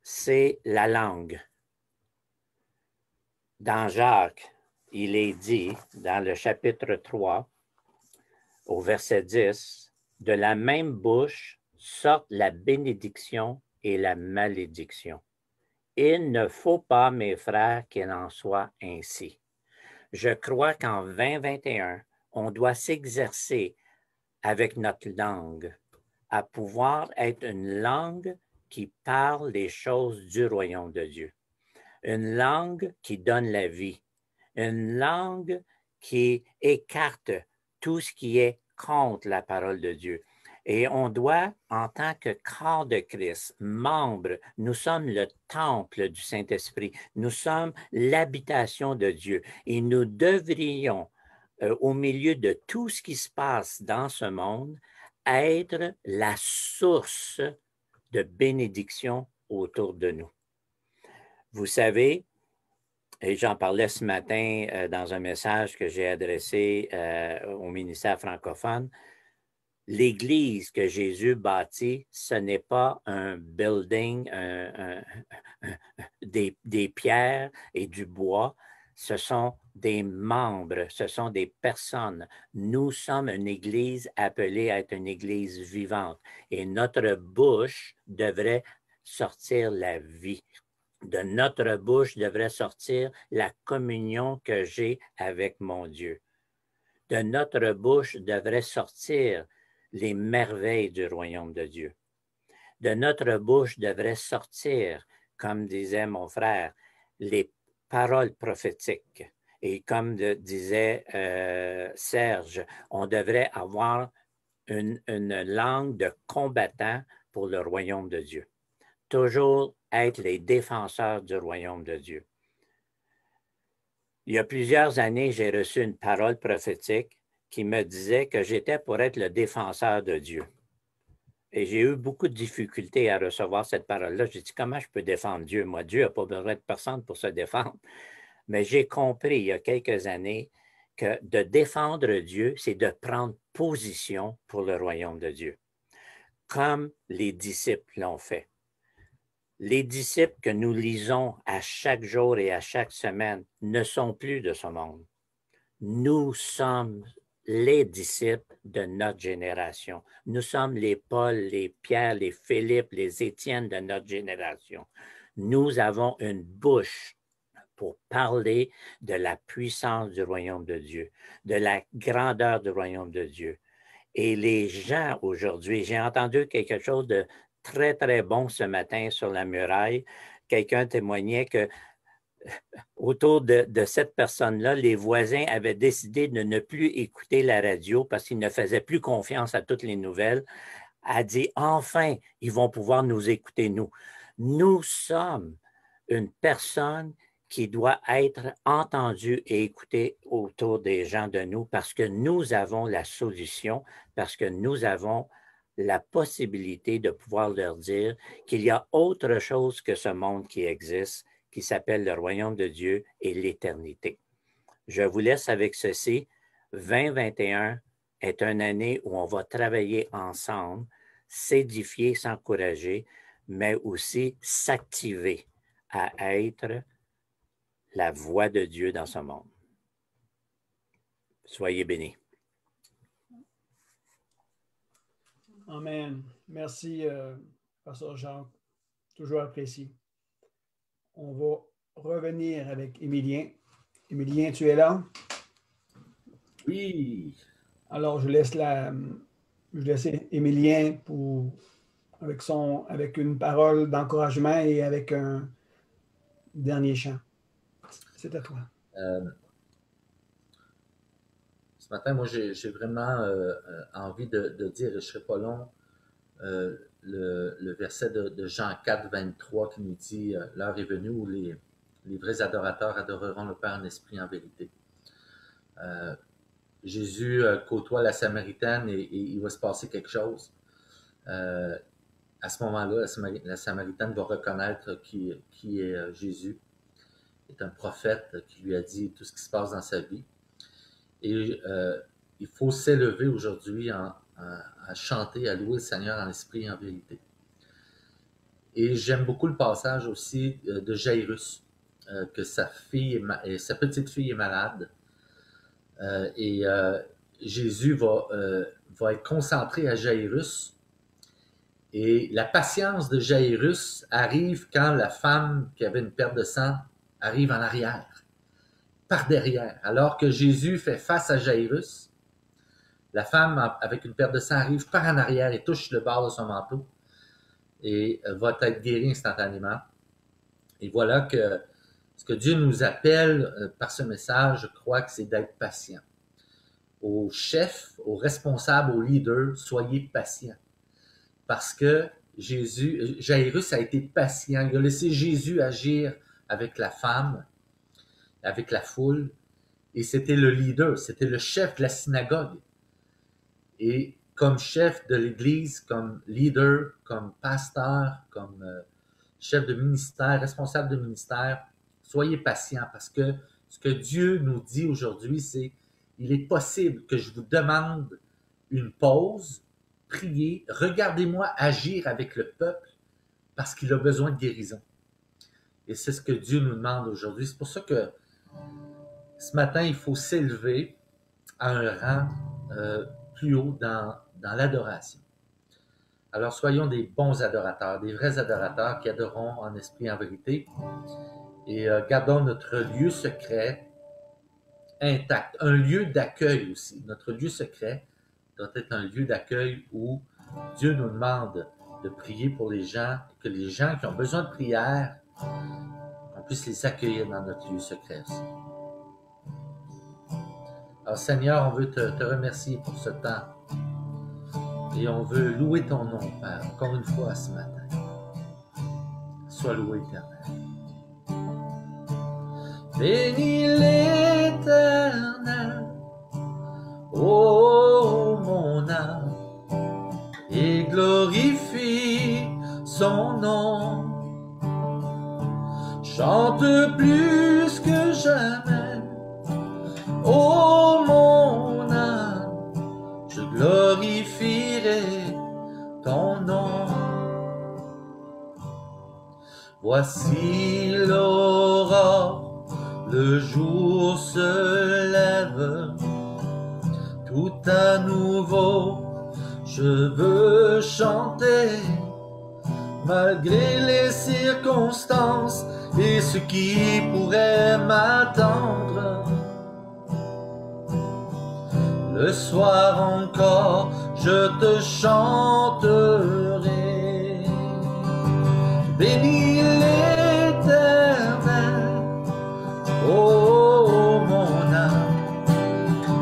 c'est la langue. Dans Jacques, il est dit, dans le chapitre 3, au verset 10, « De la même bouche sortent la bénédiction et la malédiction. Il ne faut pas, mes frères, qu'il en soit ainsi. » Je crois qu'en 2021, on doit s'exercer avec notre langue à pouvoir être une langue qui parle des choses du royaume de Dieu. Une langue qui donne la vie. Une langue qui écarte tout ce qui est contre la parole de Dieu. Et on doit, en tant que corps de Christ, membres, nous sommes le temple du Saint-Esprit. Nous sommes l'habitation de Dieu. Et nous devrions, au milieu de tout ce qui se passe dans ce monde, être la source de bénédiction autour de nous. Vous savez, Et j'en parlais ce matin dans un message que j'ai adressé au ministère francophone. L'Église que Jésus bâtit, ce n'est pas un building, des pierres et du bois. Ce sont des membres, ce sont des personnes. Nous sommes une Église appelée à être une Église vivante. Et notre bouche devrait sortir la vie. De notre bouche devrait sortir la communion que j'ai avec mon Dieu. De notre bouche devrait sortir les merveilles du royaume de Dieu. De notre bouche devrait sortir, comme disait mon frère, les paroles prophétiques. Et comme disait Serge, on devrait avoir une langue de combattant pour le royaume de Dieu. Toujours être les défenseurs du royaume de Dieu. Il y a plusieurs années, j'ai reçu une parole prophétique qui me disait que j'étais pour être le défenseur de Dieu. Et j'ai eu beaucoup de difficultés à recevoir cette parole-là. J'ai dit, comment je peux défendre Dieu? Moi, Dieu n'a pas besoin de personne pour se défendre. Mais j'ai compris il y a quelques années que de défendre Dieu, c'est de prendre position pour le royaume de Dieu, comme les disciples l'ont fait. Les disciples que nous lisons à chaque jour et à chaque semaine ne sont plus de ce monde. Nous sommes les disciples de notre génération. Nous sommes les Paul, les Pierre, les Philippe, les Étienne de notre génération. Nous avons une bouche pour parler de la puissance du royaume de Dieu, de la grandeur du royaume de Dieu. Et les gens aujourd'hui, j'ai entendu quelque chose de très, très bon ce matin sur la muraille. Quelqu'un témoignait que autour de cette personne-là, les voisins avaient décidé de ne plus écouter la radio parce qu'ils ne faisaient plus confiance à toutes les nouvelles. A dit, enfin, ils vont pouvoir nous écouter, nous. Nous sommes une personne qui doit être entendue et écoutée autour des gens de nous parce que nous avons la solution, parce que nous avons la possibilité de pouvoir leur dire qu'il y a autre chose que ce monde qui existe, qui s'appelle le royaume de Dieu et l'éternité. Je vous laisse avec ceci. 2021 est une année où on va travailler ensemble, s'édifier, s'encourager, mais aussi s'activer à être la voix de Dieu dans ce monde. Soyez bénis. Amen. Merci, Pasteur Jacques. Toujours apprécié. On va revenir avec Émilien. Émilien, tu es là? Oui. Alors, je laisse Émilien avec une parole d'encouragement et avec un dernier chant. C'est à toi. Ce matin, moi, j'ai vraiment envie de dire, et je ne serai pas long, le verset de Jean 4, 23 qui nous dit « L'heure est venue où les vrais adorateurs adoreront le Père en esprit et en vérité. » Jésus côtoie la Samaritaine et il va se passer quelque chose. À ce moment-là, la Samaritaine va reconnaître qui est Jésus. Il est un prophète qui lui a dit tout ce qui se passe dans sa vie. Et il faut s'élever aujourd'hui à chanter, à louer le Seigneur en esprit et en vérité. Et j'aime beaucoup le passage aussi de Jairus, que sa petite fille est malade. Et Jésus va être concentré à Jairus. Et la patience de Jairus arrive quand la femme qui avait une perte de sang arrive en arrière, par derrière. Alors que Jésus fait face à Jairus, la femme avec une perte de sang arrive par en arrière et touche le bord de son manteau et va être guérie instantanément. Et voilà que ce que Dieu nous appelle par ce message, je crois que c'est d'être patient. Aux chefs, aux responsables, aux leaders, soyez patients. Parce que Jairus a été patient. Il a laissé Jésus agir avec la femme, avec la foule. Et c'était le leader, c'était le chef de la synagogue. Et comme chef de l'Église, comme leader, comme pasteur, comme chef de ministère, responsable de ministère, Soyez patients parce que ce que Dieu nous dit aujourd'hui, c'est il est possible que je vous demande une pause, priez, regardez-moi agir avec le peuple parce qu'il a besoin de guérison. Et c'est ce que Dieu nous demande aujourd'hui. C'est pour ça que ce matin, il faut s'élever à un rang plus haut dans l'adoration. Alors, soyons des bons adorateurs, des vrais adorateurs qui adoreront en esprit et en vérité. Et gardons notre lieu secret intact. Un lieu d'accueil aussi. Notre lieu secret doit être un lieu d'accueil où Dieu nous demande de prier pour les gens, que les gens qui ont besoin de prière, qu'on puisse les accueillir dans notre lieu secret aussi. Alors Seigneur, on veut te remercier pour ce temps. Et on veut louer ton nom, Père, encore une fois ce matin. Sois loué, Éternel. Bénis l'Éternel, ô mon âme, et glorifie son nom. Chante plus que jamais, ô mon âme, je glorifierai ton nom. Voici l'aurore, le jour se lève, tout à nouveau, je veux chanter, malgré les circonstances et ce qui pourrait m'attendre. Le soir encore, je te chanterai. Bénis l'Éternel, ô mon âme,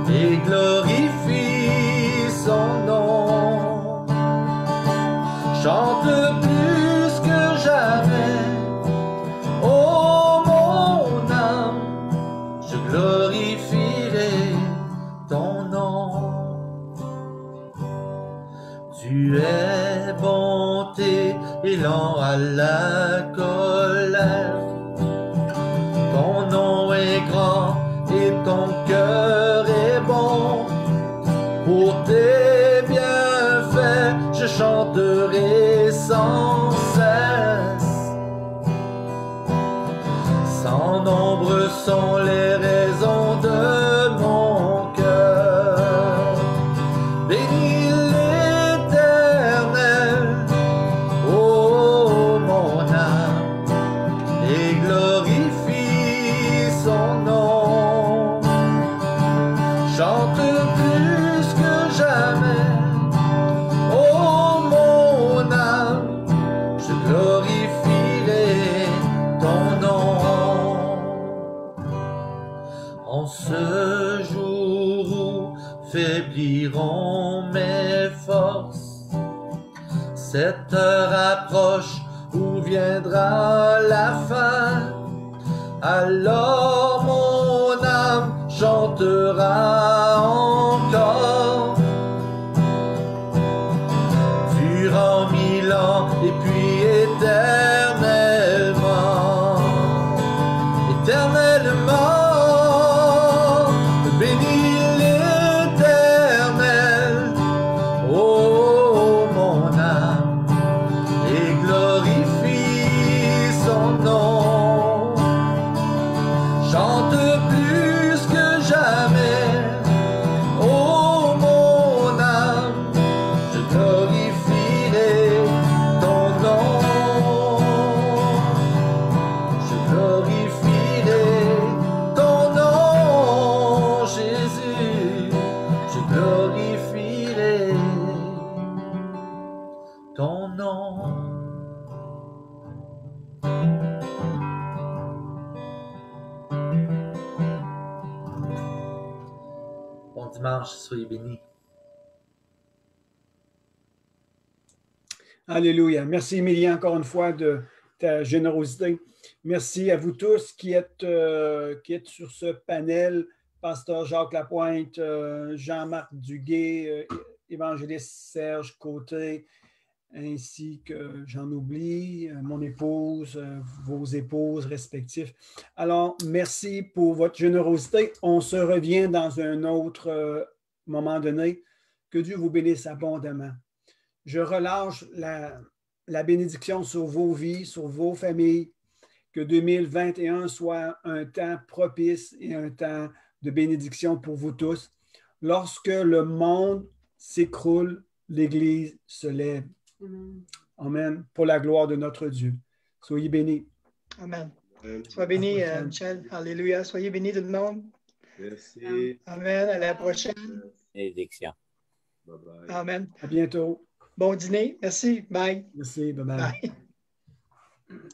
et glorifie son nom. Chante plus que jamais, ô mon âme, je glorifierai ton nom. Tu es bonté et lent à la colère. Ton nom est grand et ton cœur est bon. Pour tes bienfaits, je chanterai sans cesse. Sans nombre sont les raisons de mon cœur. Bénis l'Éternel, ô mon âme, et glorifie son nom. Chante plus que jamais, ô mon âme, je glorifierai ton nom. En ce jour où faibliront mes forces, cette heure approche où viendra la fin. Alors mon âme chantera encore durant 1000 ans et puis éternellement. Éternellement. Bénis l'Éternel, ô mon âme, et glorifie son nom. Chante plus que jamais, ô mon âme, je glorifierai ton nom. Je glorifierai ton nom, Jésus, je glorifierai ton nom. Bon dimanche, soyez bénis. Alléluia. Merci, Émilie, encore une fois, de ta générosité. Merci à vous tous qui êtes sur ce panel. Pasteur Jacques Lapointe, Jean-Marc Duguay, évangéliste Serge Côté, ainsi que j'en oublie, mon épouse, vos épouses respectives. Alors, merci pour votre générosité. On se revient dans un autre moment donné. Que Dieu vous bénisse abondamment. Je relâche la bénédiction sur vos vies, sur vos familles. Que 2021 soit un temps propice et un temps de bénédiction pour vous tous. Lorsque le monde s'écroule, l'Église se lève. Amen. Amen. Pour la gloire de notre Dieu. Soyez bénis. Amen. Amen. Sois béni, À la prochaine. Michel. Alléluia. Soyez bénis tout le monde. Merci. Amen. À la prochaine. Bénédiction. Bye bye. Amen. À bientôt. Bon dîner. Merci. Bye. Merci. Bye bye. Bye.